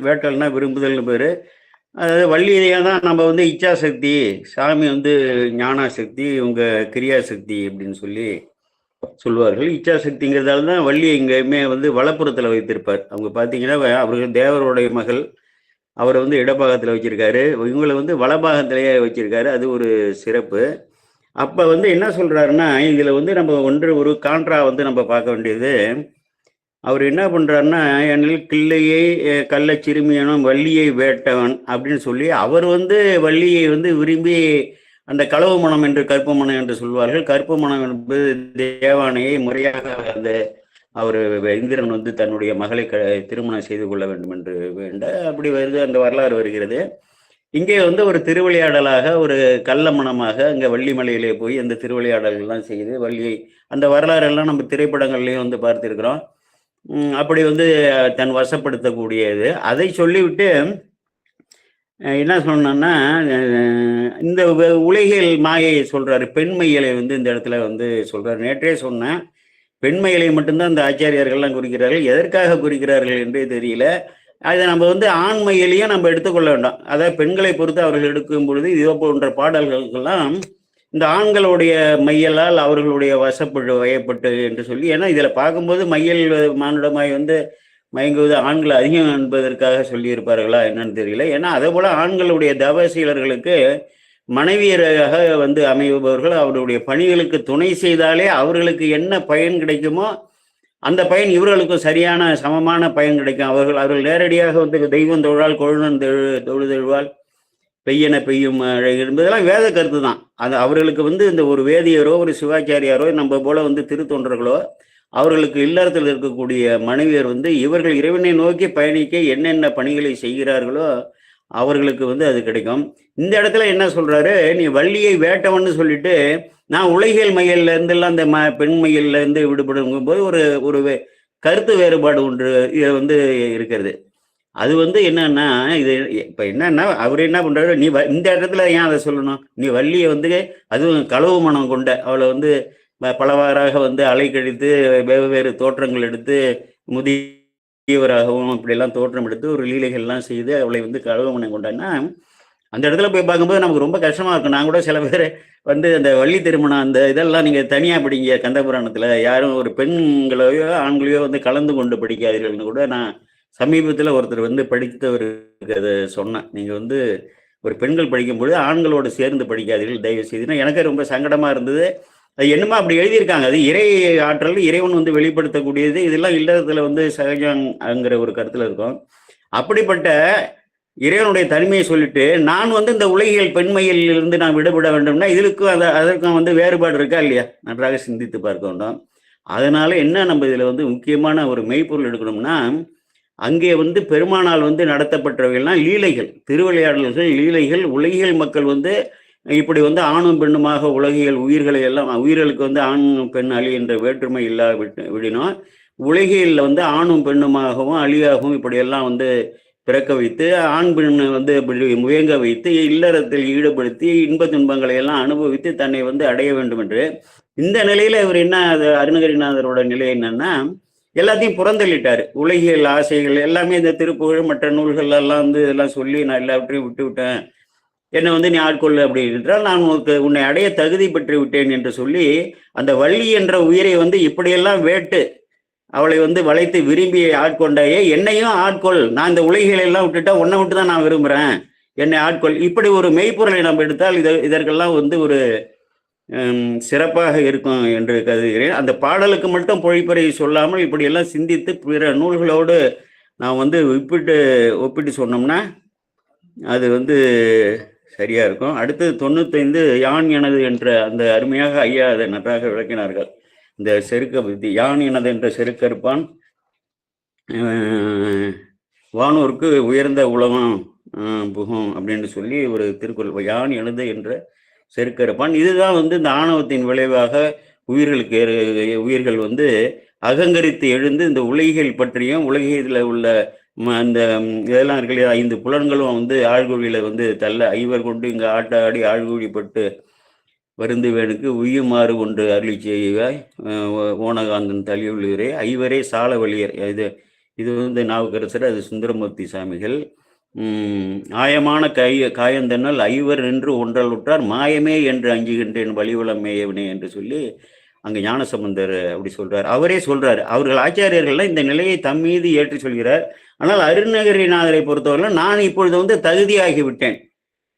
வேட்டல்னா விரும்புதல்னு பேரு. அதாவது வள்ளியாக தான் நம்ம இச்சாசக்தி, சாமி ஞானாசக்தி, இவங்க கிரியாசக்தி அப்படின்னு சொல்லி சொல்லுவார்கள். இச்சாசக்திங்கிறதால தான் வள்ளியை எங்கேயுமே வலப்புறத்தில் வைத்திருப்பார். அவங்க பார்த்தீங்கன்னா அவர்கள் தேவருடைய மகள், அவரை இடபாகத்தில் வச்சிருக்காரு, இவங்களை வலபாகத்திலேயே வச்சிருக்காரு. அது ஒரு சிறப்பு. அப்போ என்ன சொல்றாருன்னா, இதில் நம்ம ஒரு கான்ட்ரா நம்ம பார்க்க வேண்டியது, அவர் என்ன பண்றாருன்னா, எனில் கிள்ளையை கள்ள சிறுமியனும் வள்ளியை வேட்டவன் அப்படின்னு சொல்லி அவர் வள்ளியை விரும்பி அந்த களவு மனம் என்று கற்பு மனம் என்று சொல்வார்கள். கற்பு மனம் என்பது தேவானையை முறையாக அவர் இந்திரன் தன்னுடைய மகளை திருமணம் செய்து கொள்ள வேண்டும் என்று வேண்ட அப்படி அந்த வரலாறு வருகிறது. இங்கே ஒரு திருவிளையாடலாக ஒரு கள்ள மனமாக அங்கே வள்ளிமலையிலே போய் அந்த திருவிளையாடல்கள்லாம் செய்து வள்ளியை, அந்த வரலாறு எல்லாம் நம்ம திரைப்படங்கள்லையும் பார்த்திருக்கிறோம். அப்படி தன் வசப்படுத்தக்கூடியது. அதை சொல்லிவிட்டு என்ன சொன்னா, இந்த உலகியல் மாயை சொல்றாரு, பெண்மையலை இந்த இடத்துல சொல்றாரு. நேற்றே சொன்னேன், பெண்மையலை மட்டும்தான் இந்த ஆச்சாரியர்கள்லாம் குறிக்கிறார்கள். எதற்காக குறிக்கிறார்கள் என்றே தெரியல. அதை நம்ம ஆண்மையிலையும் நம்ம எடுத்துக்கொள்ள வேண்டாம். அதாவது பெண்களை பொறுத்து அவர்கள் எடுக்கும் பொழுது இதோ போன்ற பாடல்களுக்கெல்லாம் இந்த ஆண்களுடைய மையலால் அவர்களுடைய வயப்பட்டு என்று சொல்லி, ஏன்னா இதில் பார்க்கும்போது மையல் மானுடமாய் மயங்குவது ஆண்கள் அதிகம் என்பதற்காக சொல்லியிருப்பார்களா என்னன்னு தெரியல. ஏன்னா அதே போல ஆண்களுடைய தவசீலர்களுக்கு மனைவியராக அமைபவர்கள் அவருடைய பணிகளுக்கு துணை செய்தாலே அவர்களுக்கு என்ன பயன் கிடைக்குமோ அந்த பயன் இவர்களுக்கும் சரியான சமமான பயன் கிடைக்கும். அவர்கள் நேரடியாக தெய்வம் தொழால் கொழுநன் தொழுதெழுவால் பெய்யன பெய்யும் என்பதெல்லாம் வேத கருத்து தான். அது அவர்களுக்கு இந்த ஒரு வேதியரோ ஒரு சிவாச்சாரியாரோ நம்ம போல திருத்தொண்டர்களோ அவர்களுக்கு இல்லறத்தில் இருக்கக்கூடிய மனைவியர் இவர்கள் இறைவனை நோக்கி பயணிக்க என்னென்ன பணிகளை செய்கிறார்களோ அவர்களுக்கு அது கிடைக்கும். இந்த இடத்துல என்ன சொல்றாரு, நீ வள்ளியை வேட்டவன்னு சொல்லிட்டு நான் உலகியல் மையல்ல இருந்தெல்லாம் அந்த பெண் மையல்ல இருந்து விடுபடும் போது ஒரு கருத்து வேறுபாடு ஒன்று இருக்கிறது. அது என்னன்னா, இது இப்ப என்னன்னா அவர் என்ன பண்றாரு, நீ இந்த இடத்துல ஏன் அதை சொல்லணும், நீ வள்ளியை அதுவும் களவு மனம் கொண்ட அவளை பலவாறாக அலைக்கழித்து வெவ்வேறு தோற்றங்கள் எடுத்து முதியவராகவும் இப்படியெல்லாம் தோற்றம் எடுத்து ஒரு லீலைகள்லாம் செய்து அவளை களவு மனம் கொண்டான்னா அந்த இடத்துல போய் பார்க்கும்போது நமக்கு ரொம்ப கஷ்டமா இருக்கும். நான் கூட சில பேர் வந்து அந்த வள்ளி திருமணம் அந்த இதெல்லாம் நீங்க தனியா படிங்க கந்தபுராணத்துல, யாரும் ஒரு பெண்களையோ ஆண்களையோ வந்து கலந்து கொண்டு படிக்காதீர்கள்னு கூட நான் சமீபத்துல ஒருத்தர் வந்து படித்தவருக்கு அதை சொன்னேன். நீங்க வந்து ஒரு பெண்கள் படிக்கும்பொழுது ஆண்களோடு சேர்ந்து படிக்காதீர்கள் தயவு செய்துன்னா எனக்கே ரொம்ப சங்கடமா இருந்தது. அது என்னமா அப்படி எழுதியிருக்காங்க. அது இறை ஆற்றல், இறைவன் வந்து வெளிப்படுத்தக்கூடியது. இதெல்லாம் இல்லறத்துல வந்து சகஜங்கிற ஒரு கருத்துல இருக்கும். அப்படிப்பட்ட இறைவனுடைய தனிமையை சொல்லிட்டு நான் வந்து இந்த உலகியல் பெண்மையில் இருந்து நான் விடுபட வேண்டும்னா இதுக்கும் அதற்கும் வந்து வேறுபாடு இருக்கா இல்லையா? நன்றாக சிந்தித்து பார்க்க வேண்டும். அதனால என்ன நம்ம இதுல வந்து முக்கியமான ஒரு மெய்ப்பொருள் எடுக்கணும்னா, அங்கே வந்து பெருமானால் வந்து நடத்தப்பட்டவைகள்லாம் லீலைகள், திருவிளையாடல்கள், லீலைகள். உலகியல் மக்கள் வந்து இப்படி வந்து ஆணும் பெண்ணுமாக உலகியல் உயிர்களை எல்லாம் உயிர்களுக்கு வந்து ஆண் பெண் அழி என்ற வேற்றுமை இல்லா விடினோம். உலகியல்ல வந்து ஆணும் பெண்ணுமாகவும் அழியாகவும் இப்படியெல்லாம் வந்து பிறக்க வைத்து ஆண் பெண் வந்து முயங்க வைத்து இல்லறத்தில் ஈடுபடுத்தி இன்ப துன்பங்களை எல்லாம் அனுபவித்து தன்னை வந்து அடைய வேண்டும் என்று இந்த நிலையில இவர் என்ன அருணகிரிநாதரோட நிலை என்னன்னா எல்லாத்தையும் புறந்தள்ளிட்டாரு. உலகியல் ஆசைகள் எல்லாமே இந்த திருப்புகழ் மற்ற நூல்கள் எல்லாம் வந்து இதெல்லாம் சொல்லி நான் எல்லாவற்றையும் விட்டு விட்டேன், என்னை வந்து நீ ஆட்கொள்ளு அப்படி என்றால் நான் உன்னை அடைய தகுதி பெற்று விட்டேன் என்று சொல்லி அந்த வள்ளி என்ற உயிரை வந்து இப்படியெல்லாம் வேட்டு அவளை வந்து வளைத்து விரும்பி ஆட்கொண்டாயே என்னையும் ஆட்கொள், நான் இந்த உலகிகளை எல்லாம் விட்டுட்டா உன்னை விட்டு தான் நான் விரும்புகிறேன், என்னை ஆட்கொள். இப்படி ஒரு மெய்ப்பொருளை நம்ம எடுத்தால் இதற்கெல்லாம் வந்து ஒரு சிறப்பாக இருக்கும் என்று கருதுகிறேன். அந்த பாடலுக்கு மட்டும் பொழிப்பறை சொல்லாமல் இப்படியெல்லாம் சிந்தித்து பிற நூல்களோடு நான் வந்து ஒப்பிட்டு சொன்னோம்னா அது வந்து சரியா இருக்கும். அடுத்தது 95 யான் எனது என்ற அந்த அருமையாக ஐயா அதை நன்றாக விளக்கினார்கள். இந்த செருக்க புத்தி யான் எனது என்ற செருக்கறுப்பான் வானோருக்கு உயர்ந்த உலகம் புகும் அப்படின்னு சொல்லி ஒரு திருக்குறள். யான் எனது என்ற செருக்கறுப்பான். இதுதான் வந்து இந்த ஆணவத்தின் விளைவாக உயிர்கள் வந்து அகங்கரித்து எழுந்து இந்த உலகியல் பற்றியும் உலகியத்தில் உள்ள அந்த இதெல்லாம் இருக்கு 5 புலன்களும் வந்து ஆழ்குழியில வந்து தள்ள ஐவர் கொண்டு இங்க ஆட்டாடி ஆழ்குழிப்பட்டு வருந்துவேனுக்கு உய்யுமாறு கொண்டு அருளி செய்வாய் ஓனகாந்தன் தலியுள்ளவரே ஐவரே சால வழியர். இது வந்து நாவுக்கரசர், அது சுந்தரமூர்த்தி சாமிகள். ஆயமான காயந்தனால் ஐவர் நின்று ஒன்றல் உற்றார் மாயமே என்று அஞ்சுகின்றேன் வழிவளம் மேயவனே என்று சொல்லி அங்க ஞானசம்பந்தர் அப்படி சொல்றார். அவரே சொல்றாரு. அவர்கள் ஆச்சாரியர்கள்லாம் இந்த நிலையை தம் மீது ஏற்றி சொல்கிறார். ஆனால் அருணகிரிநாதரை பொறுத்தவரை நான் இப்பொழுது வந்து தகுதியாகி விட்டேன்,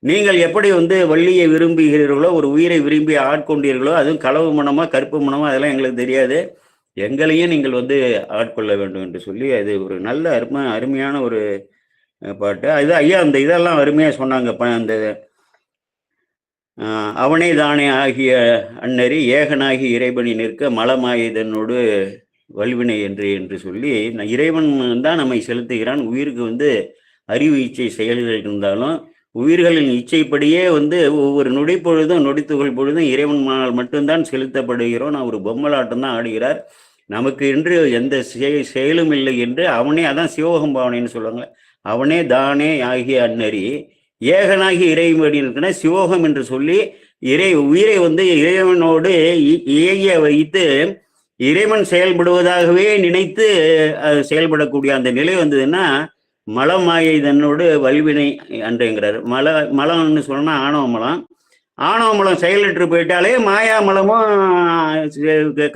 நீங்கள் எப்படி வந்து வள்ளியை விரும்புகிறீர்களோ ஒரு உயிரை விரும்பி ஆட்கொண்டீர்களோ அதுவும் களவு மனமா கருப்பு மனமா அதெல்லாம் எங்களுக்கு தெரியாது, எங்களையும் நீங்கள் வந்து ஆட்கொள்ள வேண்டும் என்று சொல்லி அது ஒரு நல்ல அருமையான ஒரு பாட்டு. அது ஐயா அந்த இதெல்லாம் அருமையாக சொன்னாங்க. அந்த அவனே தானே ஆகிய அன்னறி ஏகனாகி இறைவனி நிற்க மலமாயுதனோடு வல்வினை என்று சொல்லி இறைவன் தான் நம்மை செலுத்துகிறான். உயிருக்கு வந்து அறிவு இச்சை செயல்கள் இருந்தாலும் உயிர்களின் இச்சைப்படியே வந்து ஒவ்வொரு நொடி பொழுதும் நொடித்துகள் பொழுதும் இறைவனால் மட்டும்தான் செலுத்தப்படுகிறோம். நான் ஒரு பொம்மலாட்டம் தான் ஆடுகிறார், நமக்கு என்று எந்த செயலும் இல்லை என்று அவனே, அதான் சிவகம் பாவனைன்னு சொல்லுவாங்க, அவனே தானே ஆகிய அன்னறி ஏகனாகி இறைவன் இருக்குன்னா சிவோகம் என்று சொல்லி உயிரை வந்து இறைவனோடு இயங்கிய வைத்து இறைவன் செயல்படுவதாகவே நினைத்து செயல்படக்கூடிய அந்த நிலை வந்ததுன்னா மலமாயை தன்னோடு வல்வினை அன்றுங்கிறார். மலம்னு சொன்னா ஆணவ மலம் செயலற்று போயிட்டாலே மாயா மலமும்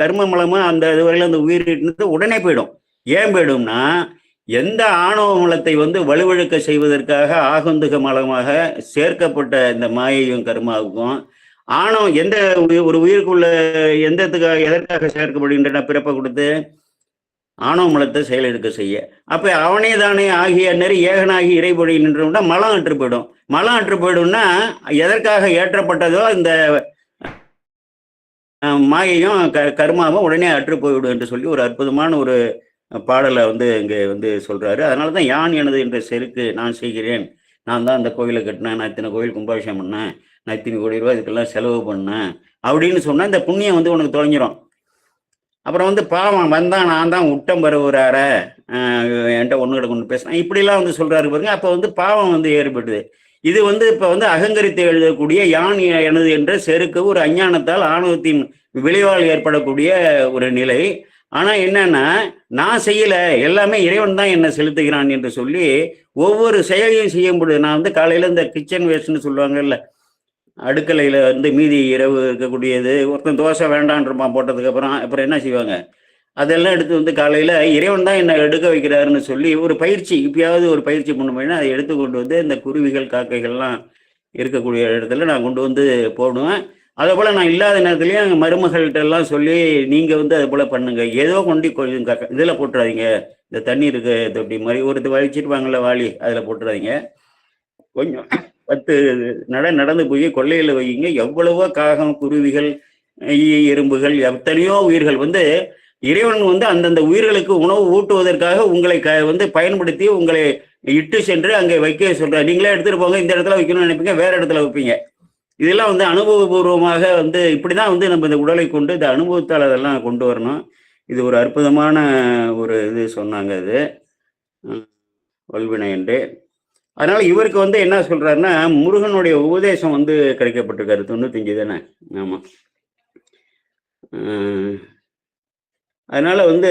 கர்ம மலமும் அந்த இதுவரையில அந்த உயிரிட்டு உடனே போயிடும். ஏன் போயிடும்னா எந்த ஆணவ மலத்தை வந்து வலுவழுக்க செய்வதற்காக ஆகந்துக மலமாக சேர்க்கப்பட்ட இந்த மாயையும் கர்மாவுக்கும் ஆணவம் எந்த ஒரு உயிருக்குள்ள எதற்காக சேர்க்கப்படுகின்றன பிறப்பை கொடுத்து ஆணவ மலத்தை செயலெடுக்க செய்ய. அப்ப அவனே தானே ஆகிய நெறி ஏகனாகி இறைபொழி நின்றோம்னா மலம் அற்று போயிடும். மலம் அற்று போயிடும்னா எதற்காக ஏற்றப்பட்டதோ இந்த மாயையும் கர்மாவும் உடனே அற்று போய்விடும் என்று சொல்லி ஒரு அற்புதமான ஒரு பாடலை வந்து இங்கே வந்து சொல்றாரு. அதனால தான் யான் எனது என்ற செருக்கு நான் செய்கிறேன், நான் தான் அந்த கோயிலை கட்டினேன், நான் இத்தனை கோயில் கும்பாபிஷேகம் பண்ணேன், நான் இத்தனை கோடி ரூபாய் இதுக்கெல்லாம் செலவு பண்ணேன் அப்படின்னு சொன்னா இந்த புண்ணியம் வந்து உனக்கு தொலைஞ்சிரும். அப்புறம் வந்து பாவம் வந்தான் நான் தான் உட்டம் பரவுறார என்கிட்ட ஒன்று கிட்ட கொண்டு பேசினேன் இப்படிலாம் வந்து சொல்றாரு பாருங்க. அப்போ வந்து பாவம் வந்து ஏற்படுது. இது வந்து இப்போ வந்து அகங்கரித்து எழுதக்கூடிய யான் எனது என்ற செருக்கு ஒரு அஞ்ஞானத்தால் ஆணவத்தின் விளைவால் ஏற்படக்கூடிய ஒரு நிலை. ஆனா என்னன்னா, நான் செய்யல, எல்லாமே இறைவன் தான் என்ன செலுத்துகிறான் என்று சொல்லி ஒவ்வொரு செயலையும் செய்யும்பொழுது, நான் வந்து காலையில இந்த கிச்சன் வேஸ்ட்னு சொல்லுவாங்கல்ல, அடுக்கலையில வந்து மீதி இரவு இருக்கக்கூடியது, ஒருத்தன் தோசை வேண்டான்ருப்பான் போட்டதுக்கு அப்புறம் என்ன செய்வாங்க, அதெல்லாம் எடுத்து வந்து காலையில இறைவன் தான் என்ன எடுக்க வைக்கிறாருன்னு சொல்லி ஒரு பயிற்சி, இப்பயாவது ஒரு பயிற்சி பண்ணும்போதுன்னா அதை எடுத்து கொண்டு வந்து இந்த குருவிகள் காக்கைகள்லாம் இருக்கக்கூடிய இடத்துல நான் கொண்டு வந்து போடுவேன். அதே போல நான் இல்லாத நேரத்துலயும் எங்கள் மருமகள்கிட்ட எல்லாம் சொல்லி நீங்க வந்து அது போல பண்ணுங்க, ஏதோ கொண்டு கொஞ்சம் இதுல போட்டுறாதீங்க, இந்த தண்ணி இருக்கு தொட்டி மாதிரி ஒருத்தர் வலிச்சிருப்பாங்கல்ல வாளி, அதுல போட்டுறாதீங்க, கொஞ்சம் 10 நடந்து போய் கொள்ளையில வையுங்க. எவ்வளவோ காகம், குருவிகள், ஈ, எறும்புகள், எத்தனையோ உயிர்கள் வந்து இறைவன் வந்து அந்தந்த உயிர்களுக்கு உணவு ஊட்டுவதற்காக உங்களை வந்து பயன்படுத்தி உங்களை இட்டு சென்று அங்கே வைக்க சொல்றாரு. நீங்களே எடுத்துட்டு போங்க, இந்த இடத்துல வைக்கணும்னு நினைப்பீங்க, வேற இடத்துல வைப்பீங்க. இதெல்லாம் வந்து அனுபவபூர்வமாக வந்து இப்படிதான் வந்து நம்ம இந்த உடலை கொண்டு இந்த அனுபவத்தால் அதெல்லாம் கொண்டு வரணும். இது ஒரு அற்புதமான ஒரு இது சொன்னாங்க, அது வல்வினை என்று. அதனால இவருக்கு வந்து என்ன சொல்றாருன்னா, முருகனுடைய உபதேசம் வந்து கிடைக்கப்பட்டிருக்காரு. 95 தானே? ஆமா. அதனால வந்து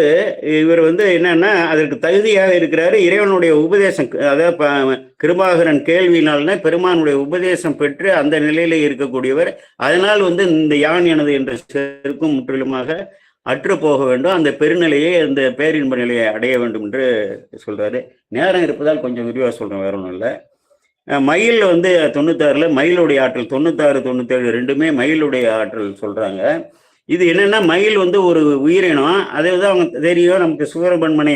இவர் வந்து என்னன்னா அதற்கு தகுதியாக இருக்கிறாரு. இறைவனுடைய உபதேசம், அதாவது கிருபாகரன் கேள்வியினால்னா பெருமானுடைய உபதேசம் பெற்று அந்த நிலையில இருக்கக்கூடியவர். அதனால் வந்து இந்த யான் எனது என்ற செருக்கும் முற்றிலுமாக அற்று போக வேண்டும், அந்த பெருநிலையை, அந்த பேரின்ப நிலையை அடைய வேண்டும் என்று சொல்றாரு. நேரம் இருப்பதால் கொஞ்சம் விரிவாக சொல்றேன், வேற ஒன்றும் இல்லை. மயில் வந்து 96ல் மயிலுடைய ஆற்றல், 96, 97 ரெண்டுமே மயிலுடைய ஆற்றல் சொல்றாங்க. இது என்னன்னா, மயில் வந்து ஒரு உயிரினம், அதை வந்து அவங்க தெரியும். நமக்கு சுப்பிரமணியனை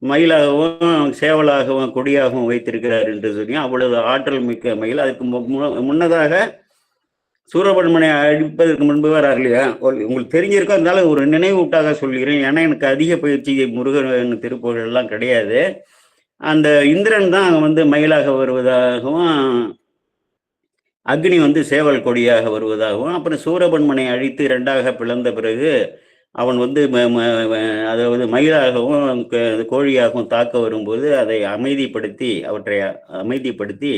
மயிலாகவும் சேவலாகவும் கொடியாகவும் வைத்திருக்கிறார் என்று தெரியும். அவ்வளவு ஆற்றல் மிக்க மயில். அதுக்கு முன்னதாக சூரபன்மனை அடிப்பதற்கு முன்பு வரார் இல்லையா, உங்களுக்கு தெரிஞ்சிருக்கோம். அதனால ஒரு நினைவூட்டாக சொல்கிறேன். ஏன்னா எனக்கு அதிக பயிற்சி முருகன் திருப்புகழ் எல்லாம் கிடையாது. அந்த இந்திரன் தான் வந்து மயிலாக வருவதாகவும், அக்னி வந்து சேவல் கொடியாக வருவதாகவும், அப்புறம் சூரபன்மனை அழித்து 2ஆக பிளந்த பிறகு அவன் வந்து அதாவது மயிலாகவும் கோழியாகவும் தாக்க வரும்போது அதை அமைதிப்படுத்தி, அவற்றை அமைதிப்படுத்தி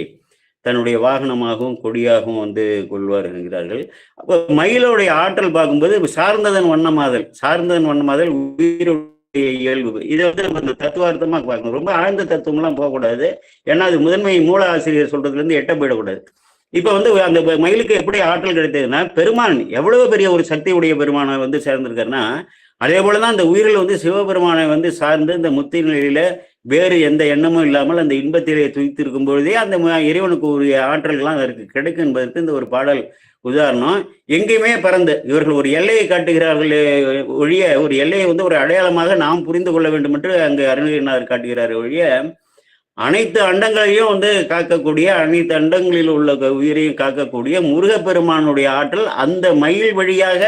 தன்னுடைய வாகனமாகவும் கொடியாகவும் வந்து கொள்வார் என்கிறார்கள். அப்போ மயிலுடைய ஆற்றல் பார்க்கும்போது சார்ந்ததன் வண்ணமாதல் உயிருடைய இயல்பு. இதை வந்து நம்ம இந்த தத்துவார்த்தமாக பார்க்கணும். ரொம்ப ஆழ்ந்த தத்துவம்லாம் போகக்கூடாது, ஏன்னா அது முதன்மை மூல ஆசிரியர் சொல்றதுலேருந்து எட்ட போயிடக்கூடாது. இப்போ வந்து அந்த மயிலுக்கு எப்படி ஆற்றல் கிடைத்ததுன்னா, பெருமான் எவ்வளவு பெரிய ஒரு சக்தி உடைய பெருமானை வந்து சேர்ந்திருக்காருன்னா, அதே போலதான் அந்த உயிரில் வந்து சிவபெருமானை வந்து சார்ந்து இந்த முத்தி நிலையில வேறு எந்த எண்ணமும் இல்லாமல் அந்த இன்பத்திலே துய்த்திருக்கும் பொழுதே அந்த இறைவனுக்கு உரிய ஆற்றல்கள்லாம் அதற்கு கிடைக்கும் என்பதற்கு இந்த ஒரு பாடல் உதாரணம். எங்கேயுமே பறந்து இவர்கள் ஒரு எல்லையை காட்டுகிறார்கள் ஒழிய, ஒரு எல்லையை வந்து ஒரு அடையாளமாக நாம் புரிந்து கொள்ள வேண்டும் என்று அங்கு அருணகிரிநாதர் காட்டுகிறார் ஒழிய, அனைத்து அண்டங்களையும் வந்து காக்கக்கூடிய, அனைத்து அண்டங்களில் உள்ள உயிரையும் காக்கக்கூடிய முருகப்பெருமானுடைய ஆற்றல் அந்த மயில் வழியாக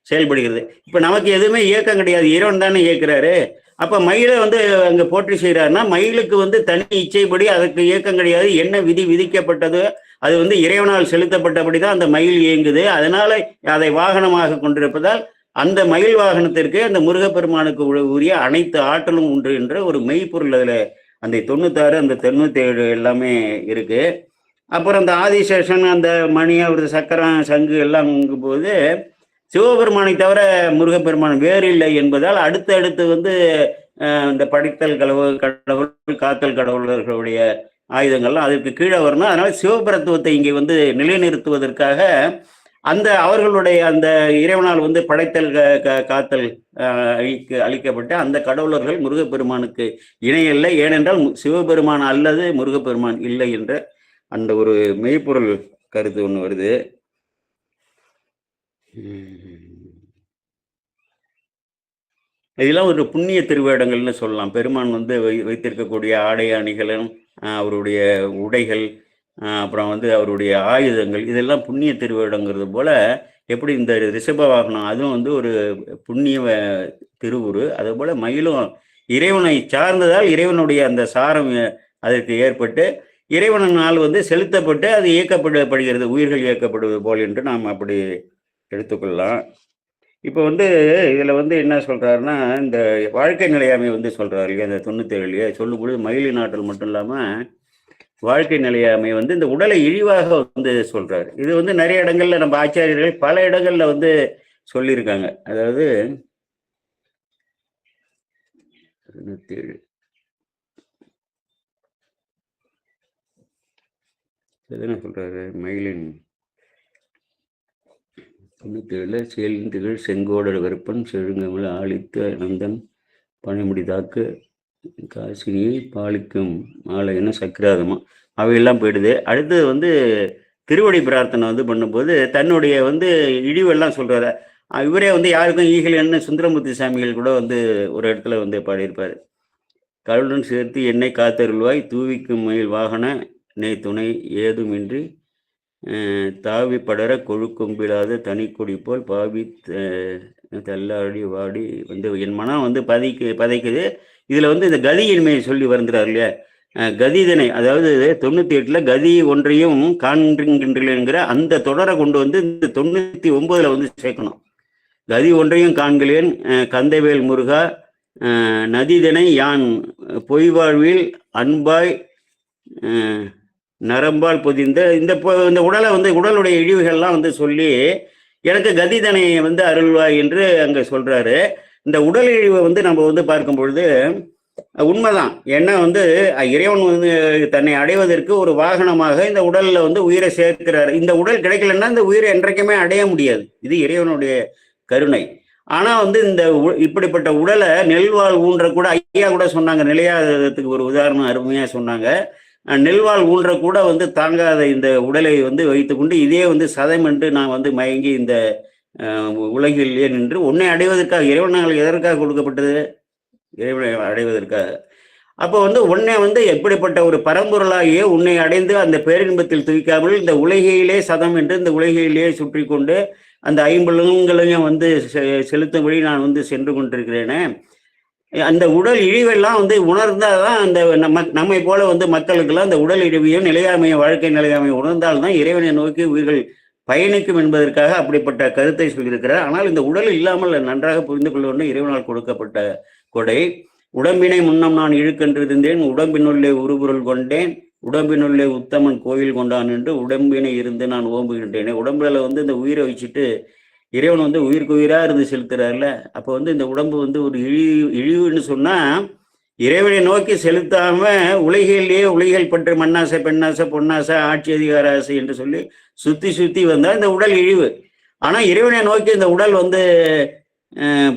செயல்படுகிறது. இப்ப நமக்கு எதுவுமே இயக்கம் கிடையாது, இறைவன் தானே இயக்குறாரு. அப்ப மயிலை வந்து அங்க போற்றி செய்யறாருன்னா, மயிலுக்கு வந்து தனி இச்சைப்படி அதற்கு இயக்கம் கிடையாது. என்ன விதி விதிக்கப்பட்டதோ அது வந்து இறைவனால் செலுத்தப்பட்டபடிதான் அந்த மயில் இயங்குது. அதனால அதை வாகனமாக கொண்டிருப்பதால் அந்த மயில் வாகனத்திற்கு அந்த முருகப்பெருமானுக்கு உரிய அனைத்து ஆற்றலும் உண்டு என்ற ஒரு மெய்ப்பொருள் அதுல அந்த 96, அந்த 97 எல்லாமே இருக்கு. அப்புறம் அந்த ஆதிசேஷன், அந்த மணி, அவரது சக்கரம், சங்கு எல்லாம் போது சிவபெருமானை தவிர முருகப்பெருமான் வேறு இல்லை என்பதால் அடுத்து வந்து இந்த படைத்தல் கடவுள், காத்தல் கடவுளர்களுடைய ஆயுதங்கள்லாம் அதற்கு கீழே வரணும். அதனால சிவபரத்துவத்தை இங்கே வந்து நிலைநிறுத்துவதற்காக அந்த அவர்களுடைய அந்த இறைவனால் வந்து படைத்தல் காத்தல் அளிக்கப்பட்ட அந்த கடவுளர்கள் முருகப்பெருமானுக்கு இணையல்ல. ஏனென்றால் சிவபெருமான் அல்லது முருகப்பெருமான் இல்லை என்ற அந்த ஒரு மெய்ப்பொருள் கருத்து ஒன்று வருது. இதெல்லாம் ஒரு புண்ணிய திருவேடங்கள்னு சொல்லலாம். பெருமான் வந்து வைத்திருக்கக்கூடிய ஆடை அணிகளும், அவருடைய உடைகள், அப்புறம் வந்து அவருடைய ஆயுதங்கள், இதெல்லாம் புண்ணிய திருவேடங்கிறது போல எப்படி இந்த ரிஷப வாகனம் அதுவும் வந்து ஒரு புண்ணிய திருவுரு. அதே போல மயிலும் இறைவனை சார்ந்ததால் இறைவனுடைய அந்த சாரம் அதற்கு ஏற்பட்டு இறைவனால் வந்து செலுத்தப்பட்டு அது இயக்கப்படுகிறது, உயிர்கள் இயக்கப்படுவது போல் என்று நாம் அப்படி எடுத்துக்கொள்ளலாம். இப்போ வந்து இதுல வந்து என்ன சொல்றாருன்னா, இந்த வாழ்க்கை நிலையாமை வந்து சொல்றாரு இல்லையா, இந்த 97 சொல்லும் பொழுது மயிலின் ஆற்றல் மட்டும் இல்லாம வாழ்க்கை நிலையாமை வந்து இந்த உடலை இழிவாக வந்து சொல்றாரு. இது வந்து நிறைய இடங்கள்ல நம்ம ஆச்சாரியர்கள் பல இடங்கள்ல வந்து சொல்லியிருக்காங்க. அதாவது 97 என்ன சொல்றாரு மயிலின் 97 சேலின் திகழ் செங்கோடர் வெறுப்பன் செழுங்கமிழ் ஆழித்து நந்தன் பனைமுடி தாக்கு காசினியை பாலிக்கும் மாலைன்னு சக்கராதமா அவையெல்லாம் போயிடுது. அடுத்தது வந்து திருவடி பிரார்த்தனை வந்து பண்ணும்போது தன்னுடைய வந்து இழிவெல்லாம் சொல்றாரு. இவரே வந்து யாருக்கும் ஈகலன்னு சுந்தரமூர்த்தி சாமிகள் கூட வந்து ஒரு இடத்துல வந்து பாடியிருப்பார். கடலுடன் சேர்த்து என்னை காத்தருள்வாய் தூவிக்கும் மயில் வாகன நெய் துணை ஏதுமின்றி தாவி படர கொழுக்கொம்பிடாத தனி கொடி போல் பாவி தள்ளாடி வாடி வந்து என் மனம் வந்து பதைக்குது. இதில் வந்து இந்த கதியின்மையை சொல்லி வருகிறார் இல்லையா, கதிதனை, அதாவது 98 கதி ஒன்றையும் காண்கின்றேங்கிற அந்த தொடரை கொண்டு வந்து இந்த 99 வந்து சேர்க்கணும். கதி ஒன்றையும் காண்கிறேன் கந்தவேல் முருகா நதிதனை யான் பொய்வாழ்வில் அன்பாய் நரம்பால் பொதிந்த இந்த உடலை வந்து உடலுடைய இழிவுகள்லாம் வந்து சொல்லி எனக்கு கதிதனை வந்து அருள்வாய் என்று அங்கே சொல்றாரு. இந்த உடல் இழிவை வந்து நம்ம வந்து பார்க்கும் பொழுது உண்மைதான். ஏன்னா வந்து இறைவன் வந்து தன்னை அடைவதற்கு ஒரு வாகனமாக இந்த உடல்ல வந்து உயிரை சேர்க்கிறாரு. இந்த உடல் கிடைக்கலன்னா இந்த உயிரை என்றைக்குமே அடைய முடியாது. இது இறைவனுடைய கருணை. ஆனா வந்து இந்த இப்படிப்பட்ட உடலை நெல்வாள் ஊன்ற கூட ஐயா கூட சொன்னாங்க, நிலையாததுக்கு ஒரு உதாரணம் அருமையா சொன்னாங்க. நெல்வாள் ஊன்ற கூட வந்து தாங்காத இந்த உடலை வந்து வைத்துக்கொண்டு இதே வந்து சதம் என்று நான் வந்து மயங்கி இந்த உலகிலேயே நின்று உன்னை அடைவதற்காக இறைவனால் எதற்காக கொடுக்கப்பட்டது? இறைவனை அடைவதற்காக. அப்போ வந்து உன்னை வந்து எப்படிப்பட்ட ஒரு பரம்பொருளாகிய உன்னை அடைந்து அந்த பேரின்பத்தில் துவிக்காமல் இந்த உலகிலே சதம் என்று இந்த உலகிலேயே சுற்றி கொண்டு அந்த ஐம்புலங்களையும் வந்து செலுத்தும்படி நான் வந்து சென்று கொண்டிருக்கிறேனே. அந்த உடல் இழிவெல்லாம் வந்து உணர்ந்தாதான் அந்த நம்மை போல வந்து மக்களுக்கெல்லாம் அந்த உடல் இழிவையும் நிலையாமையும் வாழ்க்கை நிலையாமையும் உணர்ந்தால்தான் இறைவனை நோக்கி உயிர்கள் பயணிக்கும் என்பதற்காக அப்படிப்பட்ட கருத்தை சொல்லியிருக்கிறார். ஆனால் இந்த உடல் இல்லாமல் நன்றாக புரிந்து கொள்ள வேண்டும். இறைவனால் கொடுக்கப்பட்ட கொடை. உடம்பினை முன்னம் நான் இழுக்கென்றிருந்தேன் உடம்பினுள்ளே உருபொருள் கொண்டேன் உடம்பினுள்ளே உத்தமன் கோயில் கொண்டான் என்று உடம்பினை இருந்து நான் ஓம்புகின்றேனே. உடம்புல வந்து இந்த உயிரை வச்சுட்டு இறைவன் வந்து உயிருக்கு உயிரா இருந்து செலுத்துறாருல. அப்போ வந்து இந்த உடம்பு வந்து ஒரு இழிவுன்னு சொன்னா இறைவனை நோக்கி செலுத்தாம உலகிலேயே உலகில் பற்று மண்ணாசை பெண்ணாசை பொன்னாசை ஆட்சி அதிகார ஆசை என்று சொல்லி சுத்தி வந்தா இந்த உடல் இழிவு. ஆனா இறைவனை நோக்கி இந்த உடல் வந்து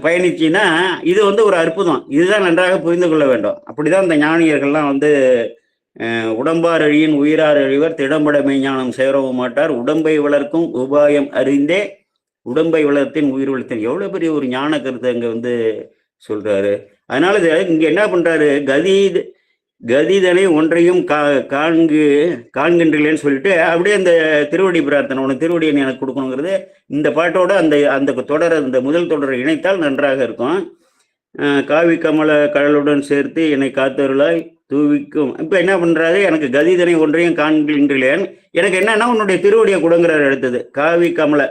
பயணிச்சுன்னா இது வந்து ஒரு அற்புதம். இதுதான் நன்றாக புரிந்து கொள்ள வேண்டும். அப்படிதான் இந்த ஞானியர்கள்லாம் வந்து உடம்பார் அழியின் உயிரார் அழிவர் திடம்பட மெய்ஞானம் சேரவும் மாட்டார் உடம்பை வளர்க்கும் உபாயம் அறிந்தே உடம்பை வளர்த்தேன் உயிர் வளர்த்தேன். எவ்வளவு பெரிய ஒரு ஞான கருத்தை அங்க வந்து சொல்றாரு. அதனால இங்க என்ன பண்றாரு, கதிதனை ஒன்றையும் காண்கின்றேன்னு சொல்லிட்டு அப்படியே அந்த திருவடி பிரார்த்தனை உனக்கு திருவடியை எனக்கு கொடுக்கணுங்கிறது இந்த பாட்டோட அந்த தொடரை அந்த முதல் தொடரை இணைத்தால் நன்றாக இருக்கும். காவி கமல கடலுடன் சேர்த்து என்னை காத்தருளாய் தூவிக்கும். இப்ப என்ன பண்றாரு, எனக்கு கதிதனை ஒன்றையும் காண்கின்றேன், எனக்கு என்னன்னா உன்னுடைய திருவடியை கொடுங்கிறார். அடுத்தது காவி கமல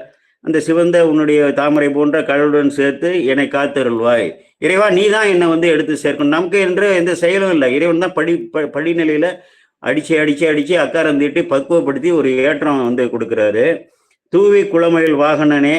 அந்த சிவந்த உன்னுடைய தாமரை போன்ற கடலுடன் சேர்த்து என்னை காத்தருள்வாய். இறைவா நீ தான் என்னை வந்து எடுத்து சேர்க்கணும். நமக்கு என்று எந்த செயலும் இல்லை. இறைவன் தான் படிநிலையில அடிச்சு அக்காரம் தீட்டி பக்குவப்படுத்தி ஒரு ஏற்றம் வந்து கொடுக்குறாரு. தூவி குளமயில் வாகனனே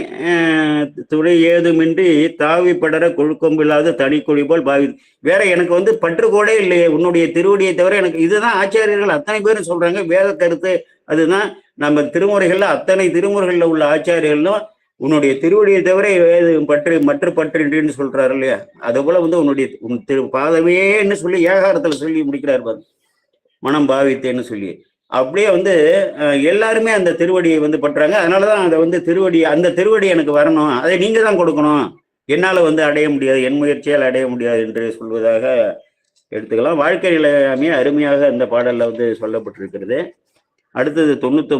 துணை ஏதுமின்றி தாவி படர கொழுக்கொம்பில்லாத தனி கொடி போல் பாவி. வேற எனக்கு வந்து பற்றுக்கோடே இல்லையே உன்னுடைய திருவடியை தவிர. எனக்கு இதுதான் ஆச்சாரியர்கள் அத்தனை பேரும் சொல்றாங்க. வேத கருத்து அதுதான். நம்ம திருமுறைகள்ல அத்தனை திருமுறைகள்ல உள்ள ஆச்சாரியர்களும் உன்னுடைய திருவடியை தவிர மற்ற பற்றுன்னு சொல்றாரு இல்லையா. அது போல வந்து உன் திரு பாதமேன்னு சொல்லி ஏகாரத்துல சொல்லி முடிக்கிறார் பாரு, மனம் பாவித்தேன்னு சொல்லி. அப்படியே வந்து எல்லாருமே அந்த திருவடியை வந்து பற்றாங்க. அதனாலதான் அதை வந்து அந்த திருவடி எனக்கு வரணும், அதை நீங்க தான் கொடுக்கணும், என்னால வந்து அடைய முடியாது, என் முயற்சியால் அடைய முடியாது என்று சொல்வதாக எடுத்துக்கலாம். வாழ்க்கை நிலையாமே அருமையாக அந்த பாடல்ல வந்து சொல்லப்பட்டிருக்கிறது. அடுத்தது 99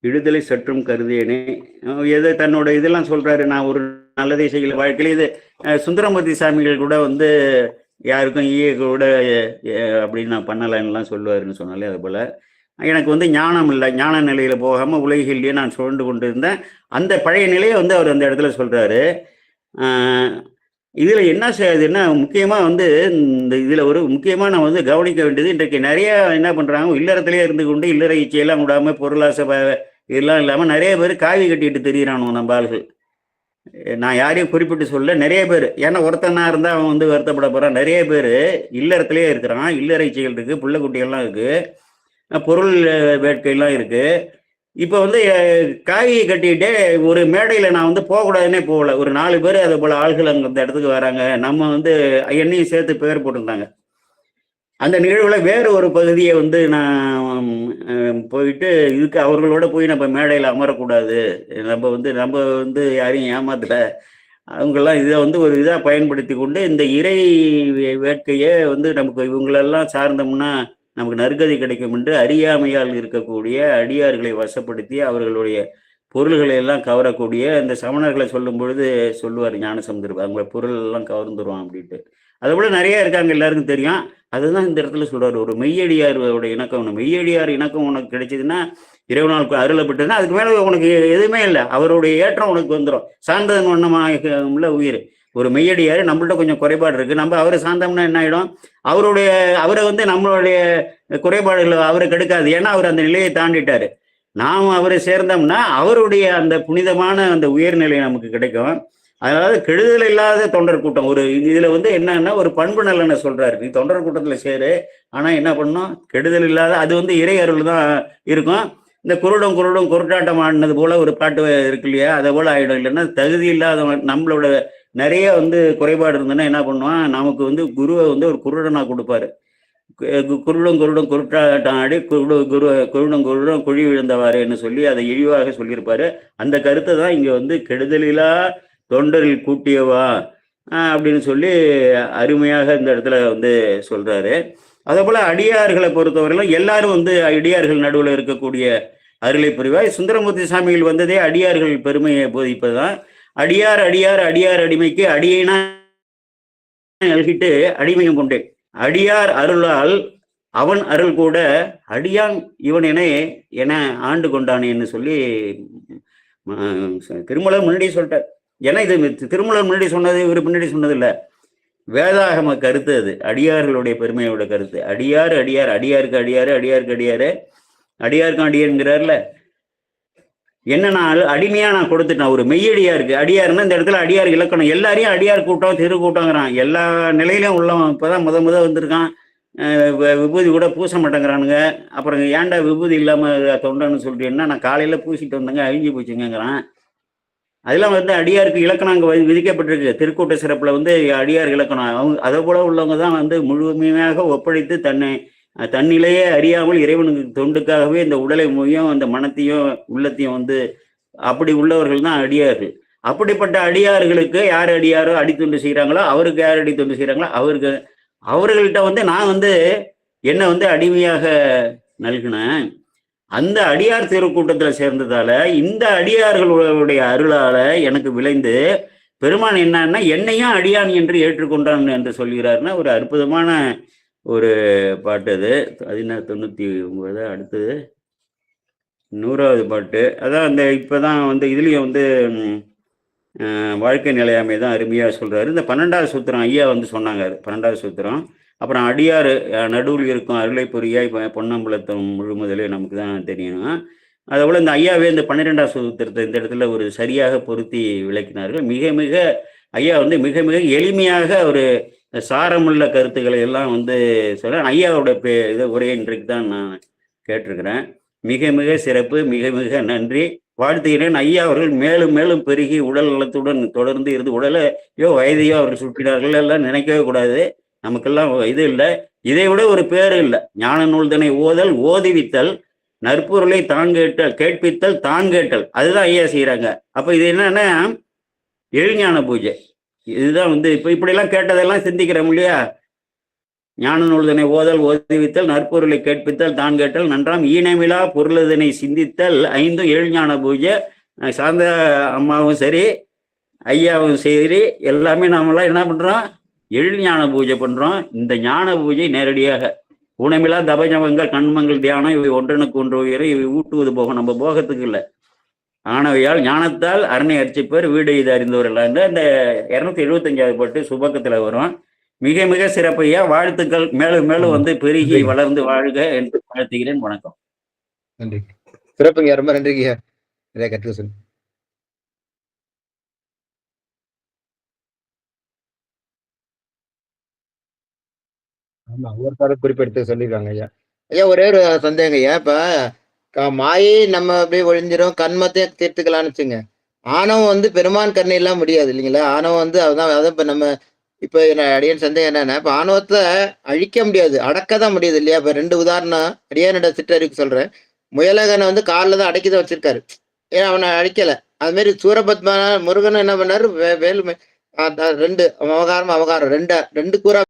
விடுதலை சற்றும் கருதியனே எதை தன்னோட இதெல்லாம் சொல்றாரு. நான் ஒரு நல்லதை செய்யல வாழ்க்கையில. இது சுந்தரமூர்த்தி சாமிகள் கூட வந்து யாருக்கும் கூட அப்படின்னு நான் பண்ணலைன்னுலாம் சொல்லுவாருன்னு சொன்னாலே. அது போல எனக்கு வந்து ஞானம் இல்லை, ஞான நிலையில போகாம உலகிலேயே நான் சுழண்டு கொண்டு இருந்தேன். அந்த பழைய நிலையை வந்து அவர் அந்த இடத்துல சொல்றாரு. இதுல என்ன செய்யுதுன்னா முக்கியமா வந்து இந்த இதுல ஒரு முக்கியமா நான் வந்து கவனிக்க வேண்டியது, இன்றைக்கு நிறைய என்ன பண்றாங்க, இல்லறத்திலேயே இருந்து கொண்டு இல்லற இச்சையெல்லாம் விடாம பொருளாசை இதெல்லாம் இல்லாம நிறைய பேர் காவி கட்டிட்டு தெரியுறானோ நம்ம ஆளுகள். நான் யாரையும் குறிப்பிட்டு சொல்ல, நிறைய பேர், ஏன்னா ஒருத்தனா இருந்தால் அவன் வந்து வருத்தப்பட போகிறான். நிறைய பேர் இல்லறத்துலேயே இருக்கிறான், இல்லறைச்சிகள் இருக்குது, பிள்ளை குட்டிகள்லாம் இருக்குது, பொருள் வேட்கையெல்லாம் இருக்குது. இப்போ வந்து காய் கட்டிக்கிட்டே ஒரு மேடையில் நான் வந்து போகக்கூடாதுன்னே போகல. ஒரு 4 பேர் அதை போல் ஆள்கள் அங்கே அந்த இடத்துக்கு வராங்க. நம்ம வந்து என்னையும் சேர்த்து பேர் போட்டிருந்தாங்க. அந்த நிகழ்வில் வேறு ஒரு பகுதியை வந்து நான் போயிட்டு இதுக்கு அவர்களோட போய் நம்ம மேடையில் அமரக்கூடாது, நம்ம வந்து யாரையும் ஏமாத்தல, அவங்கெல்லாம் இதை வந்து ஒரு இதாக பயன்படுத்தி கொண்டு இந்த இறை வேட்கையை வந்து நமக்கு இவங்களெல்லாம் சார்ந்தோம்னா நமக்கு நற்கதி கிடைக்கும் என்று அறியாமையால் இருக்கக்கூடிய அடியார்களை வசப்படுத்தி அவர்களுடைய பொருள்களை எல்லாம் கவரக்கூடிய இந்த சமணர்களை சொல்லும் பொழுது சொல்லுவார் ஞானசமுந்தர், அவங்க பொருள் எல்லாம் கவர்ந்துருவான் அப்படின்ட்டு. அதை போல நிறைய இருக்காங்க, எல்லாருக்கும் தெரியும். அதுதான் இந்த இடத்துல சொல்றாரு, ஒரு மெய்யடியாரோட இணக்கம் ஒன்று. மெய்யடியார் இணக்கம் உனக்கு கிடைச்சதுன்னா, இறைவனால் அருளப்பட்டதுன்னா அதுக்கு மேலே உனக்கு எதுவுமே இல்லை, அவருடைய ஏற்றம் உனக்கு வந்துடும். சார்ந்ததன் வண்ணமாக உயிர். ஒரு மெய்யடியார் நம்மள்ட்ட கொஞ்சம் குறைபாடு இருக்கு, நம்ம அவரை சார்ந்தோம்னா என்ன ஆயிடும், அவரை வந்து நம்மளுடைய குறைபாடுகள் அவரை கெடுக்காது. ஏன்னா அவர் அந்த நிலையை தாண்டிட்டாரு. நாம் அவரை சேர்ந்தோம்னா அவருடைய அந்த புனிதமான அந்த உயர்நிலை நமக்கு கிடைக்கும். அதாவது கெடுதல் இல்லாத தொண்டர் கூட்டம். ஒரு இதுல வந்து என்னன்னா ஒரு பண்பு நலனை சொல்றாரு, நீ தொண்டர் கூட்டத்துல சேரு, ஆனா என்ன பண்ணும், கெடுதல் இல்லாத, அது வந்து இறை அருள் தான் இருக்கும். இந்த குருடம் குருட்டாட்டம் ஆடினது போல ஒரு பாட்டு இருக்கு இல்லையா, அதை போல ஆயிடும். இல்லைன்னா தகுதி இல்லாதவன், நம்மளோட நிறைய வந்து குறைபாடு இருந்ததுன்னா என்ன பண்ணுவான், நமக்கு வந்து குருவை வந்து ஒரு குருடனா கொடுப்பாரு. குருடம் குருட்டாட்டம் ஆடி குருடம் குழி விழுந்தவாறுன்னு சொல்லி அதை இழிவாக சொல்லியிருப்பாரு. அந்த கருத்தை தான் இங்க வந்து கெடுதலிலா தொண்டரில் கூட்டியவா அப்படின்னு சொல்லி அருமையாக இந்த இடத்துல வந்து சொல்றாரு. அதே போல அடியார்களை பொறுத்தவரையிலும் எல்லாரும் வந்து அடியார்கள் நடுவில் இருக்கக்கூடிய அருளை புரிவாய். சுந்தரமூர்த்தி சாமிகள் வந்ததே அடியார்கள் பெருமையை போதிப்பதுதான். அடியார் அடியார் அடியார் அடிமைக்கு அடியினா எழுகிட்டு அடிமையும் கொண்டேன், அடியார் அருளால் அவன் அருள் கூட அடியான் இவன் என ஆண்டு கொண்டானேன்னு சொல்லி திருமலர் முன்னாடி சொல்லிட்டார். ஏன்னா இது திருமலர் முன்னாடி சொன்னது, இவர் பின்னாடி சொன்னது இல்லை, வேதாகம கருத்து அது, அடியார்களுடைய பெருமையோட கருத்து. அடியார் அடியார், அடியாருக்கு அடியாரு, அடியாருக்கு அடியாரு, அடியாருக்கும் அடியாருங்கிறார்ல. என்ன நான் அடிமையா நான் கொடுத்துட்டேன் ஒரு மெய்யடியாருக்கு. அடியாருன்னா இந்த இடத்துல அடியார் இலக்கணம், எல்லாரையும் அடியார் கூட்டம் தெரு கூட்டங்கிறான், எல்லா நிலையிலும் உள்ளவன். இப்போதான் முத வந்திருக்கான், விபூதி கூட பூச மாட்டேங்கிறானுங்க. அப்புறம் ஏன்டா விபூதி இல்லாமல் தொண்டன்னு சொல்லிட்டேன்னா, நான் காலையில் பூசிட்டு வந்தேங்க அழிஞ்சு போச்சுங்கிறான். அதெல்லாம் வந்து அடியாருக்கு இலக்கணம் அங்கே விதிக்கப்பட்டிருக்கு. திருக்கூட்ட சிறப்பில் வந்து அடியார் இலக்கணம். அவங்க அதை போல உள்ளவங்க தான் வந்து முழுமையாக ஒப்படைத்து தன்னிலையே அறியாமல் இறைவனுக்கு தொண்டுக்காகவே இந்த உடலை மொழியும் அந்த மனத்தையும் உள்ளத்தையும் வந்து அப்படி உள்ளவர்கள் தான் அடியார்கள். அப்படிப்பட்ட அடியார்களுக்கு யார் அடியாரோ அடித்தொண்டு செய்கிறாங்களோ, அவருக்கு யார் அடித்தொண்டு செய்கிறாங்களோ அவர்கள்ட்ட வந்து நான் வந்து என்னை வந்து அடிமையாக நல்கினேன். அந்த அடியார் திருக்கூட்டத்தில் சேர்ந்ததால இந்த அடியார்களுடைய அருளால எனக்கு விளைந்து பெருமான் என்னன்னா என்னையும் அடியான் என்று ஏற்றுக்கொண்டான் என்று சொல்கிறாருன்னா ஒரு அற்புதமான ஒரு பாட்டு அது. 99 அடுத்தது 100வது பாட்டு. அதான் அந்த இப்போதான் வந்து இதுலேயும் வந்து வாழ்க்கை நிலையாமை தான் அருமையாக சொல்கிறாரு. இந்த 12வது சூத்திரம் ஐயா வந்து சொன்னாங்க, அது 12வது சூத்திரம். அப்புறம் அடியார் நடுவில் இருக்கும் அருளை பொறியாய் பொன்னம்பலத்தம் முழுமுதலே நமக்கு தான் தெரியணும். அதே போல் இந்த ஐயாவே இந்த 12வது சூத்திரத்தை இந்த இடத்துல ஒரு சரியாக பொருத்தி விளக்கினார்கள். மிக ஐயா வந்து மிக எளிமையாக ஒரு சாரமுள்ள கருத்துக்களை எல்லாம் வந்து சொல்ல ஐயாவோட இதை உரையை இன்றைக்கு தான் நான் கேட்டிருக்கிறேன். மிக சிறப்பு, மிக நன்றி, வாழ்த்துகிறேன். ஐயா அவர்கள் மேலும் மேலும் பெருகி உடல் நலத்துடன் தொடர்ந்து இருந்து உடலையோ வயதையோ அவர்கள் சுட்டினார்கள் எல்லாம் நினைக்கவே கூடாது. நமக்கெல்லாம் இது இல்லை, இதை விட ஒரு பேர் இல்லை. ஞான நூல்தனை ஓதல் ஓதுவித்தல் நற்பொருளை தான் கேட்டல் கேட்பித்தல் தான் கேட்டல், அதுதான் ஐயா செய்யறாங்க. அப்ப இது என்னன்னா எழுஞான பூஜை. இதுதான் வந்து இப்ப இப்படிலாம் கேட்டதெல்லாம் சிந்திக்கிறோம் இல்லையா. ஞான நூல்தனை ஓதல் ஓதுவித்தல் நற்பொருளை கேட்பித்தல் தான் கேட்டல் நன்றாம் ஈனமிலா பொருளதனை சிந்தித்தல் 5 எழுஞான பூஜை. சார்ந்த அம்மாவும் சரி ஐயாவும் சரி எல்லாமே நாமெல்லாம் என்ன பண்றோம், எழுஞான பூஜை பண்றோம். இந்த ஞான பூஜை நேரடியாக ஊனமில்லா தபஜபங்கள் கண்மங்கள் தியானம் இவை ஒன்றனுக்கு ஒன்று உயர இவை ஊட்டுவது போகும், நம்ம போகத்துக்கு இல்லை. ஆனவையால் ஞானத்தால் அரணை அர்ச்சிப்பர் வீடு இது அறிந்தவர்கள் என்று அந்த 275வது பாட்டு சுபக்கத்துல வரும். மிக சிறப்பையா, வாழ்த்துக்கள். மேலும் வந்து பெருகி வளர்ந்து வாழ்க என்று வாழ்த்துகிறேன். வணக்கம். நன்றி. சிறப்புங்க, ரொம்ப நன்றிங்க. நிறைய கற்று சொல்லு. ஆமா ஒவ்வொருத்தர குறிப்பெடுத்து சொல்லியிருக்காங்க ஐயா. ஐயா ஒரே ஒரு சந்தேகம் ஐயா. இப்ப மாயை நம்ம அப்படியே ஒழிஞ்சிரும், கன்மத்தையும் தீர்த்துக்கலாம்னு வச்சுங்க. ஆணவம் வந்து பெருமான் கருணைலாம் முடியாது இல்லைங்களா? ஆணவம் வந்து அதான் இப்ப நம்ம இப்ப அடியேன் சந்தேகம் என்னன்னா, இப்ப ஆணவத்த அழிக்க முடியாது. அடக்க தான் முடியுது இல்லையா? இப்ப 2 உதாரணம் அடியானோட சிற்றறிவுக்கு சொல்றேன். முயலகன வந்து கால்ல தான் அடக்கி தான் வச்சிருக்காரு. ஏன் அவன அழிக்கல. அது மாரி சூரபத்மன முருகன் என்ன பண்ணாரு? வேல் 2 அவகாரம் 2 கூறா